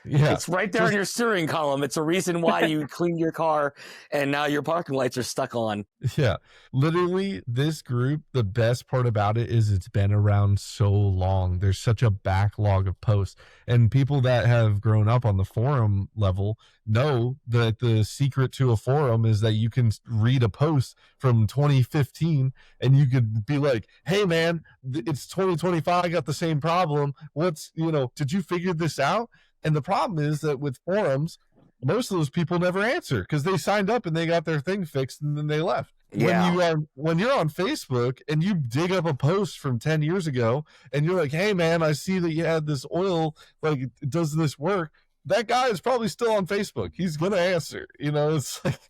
it's right there in your steering column. It's a reason why you cleaned your car and now your parking lights are stuck on. Yeah. Literally, this group, the best part about it is it's been around so long. There's such a backlog of posts. And people that have grown up on the forum level know that the secret to a forum is that you can read a post from 2015 and you could be like, hey, man, it's 2025. I got the same problem. Did you figure this out? And the problem is that with forums, most of those people never answer because they signed up and they got their thing fixed and then they left. Yeah. When you're on Facebook and you dig up a post from 10 years ago and you're like, hey, man, I see that you had this oil, like, does this work? That guy is probably still on Facebook. He's going to answer. It's like,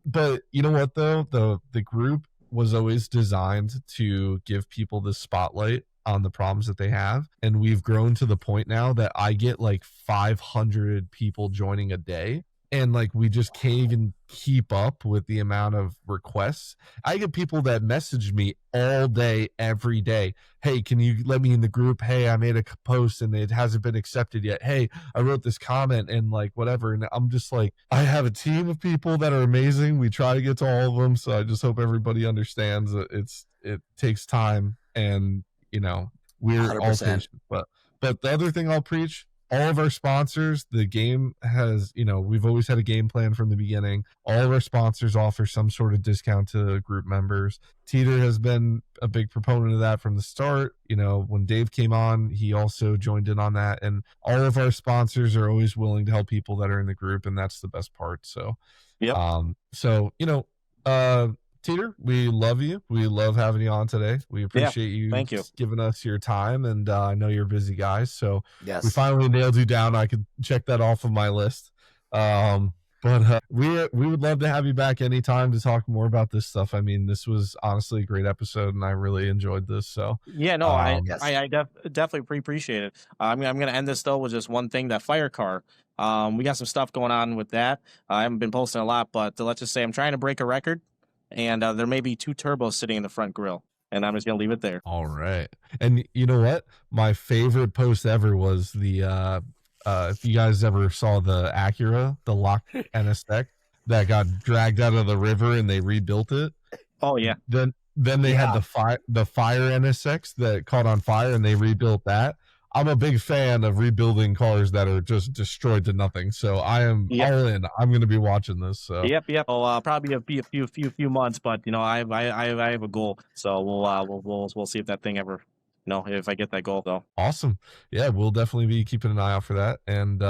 but you know what, though? The group was always designed to give people the spotlight on the problems that they have, and we've grown to the point now that I get like 500 people joining a day, and like we just can't even keep up with the amount of requests. I get people that message me all day, every day. Hey, can you let me in the group? Hey, I made a post and it hasn't been accepted yet. Hey, I wrote this comment and like whatever. And I'm just like, I have a team of people that are amazing. We try to get to all of them. So I just hope everybody understands that it takes time, and we're 100%. All patient. But the other thing I'll preach, all of our sponsors, the game has, we've always had a game plan from the beginning. All of our sponsors offer some sort of discount to group members. Teter has been a big proponent of that from the start. When Dave came on, he also joined in on that. And all of our sponsors are always willing to help people that are in the group, and that's the best part. So, Teter, we love you. We love having you on today. We appreciate you, thank you giving us your time, and I know you're busy guys, so Yes. we finally nailed you down. I could check that off of my list. But we would love to have you back anytime to talk more about this stuff. I mean, this was honestly a great episode, and I really enjoyed this. So yeah, no, Yes. I definitely appreciate it. I'm gonna end this though with just one thing: that fire car. We got some stuff going on with that. I haven't been posting a lot, but let's just say I'm trying to break a record, and there may be 2 turbos sitting in the front grill, and I'm just gonna leave it there. All right. And you know what? My favorite post ever was the if you guys ever saw the Acura, the lock NSX that got dragged out of the river and they rebuilt it. Oh yeah. Then they had the fire NSX that caught on fire and they rebuilt that. I'm a big fan of rebuilding cars that are just destroyed to nothing. So I am all in. I'm going to be watching this. So yep. Well, probably be a few months, but I have a goal. So we'll see if that thing ever, if I get that goal though. Awesome. Yeah, we'll definitely be keeping an eye out for that. And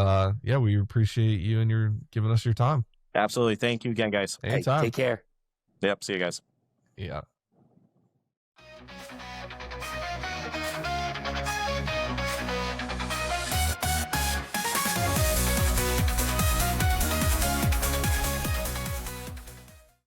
yeah, we appreciate you and you're giving us your time. Absolutely. Thank you again, guys. Anytime. Hey, take care. Yep. See you guys. Yeah.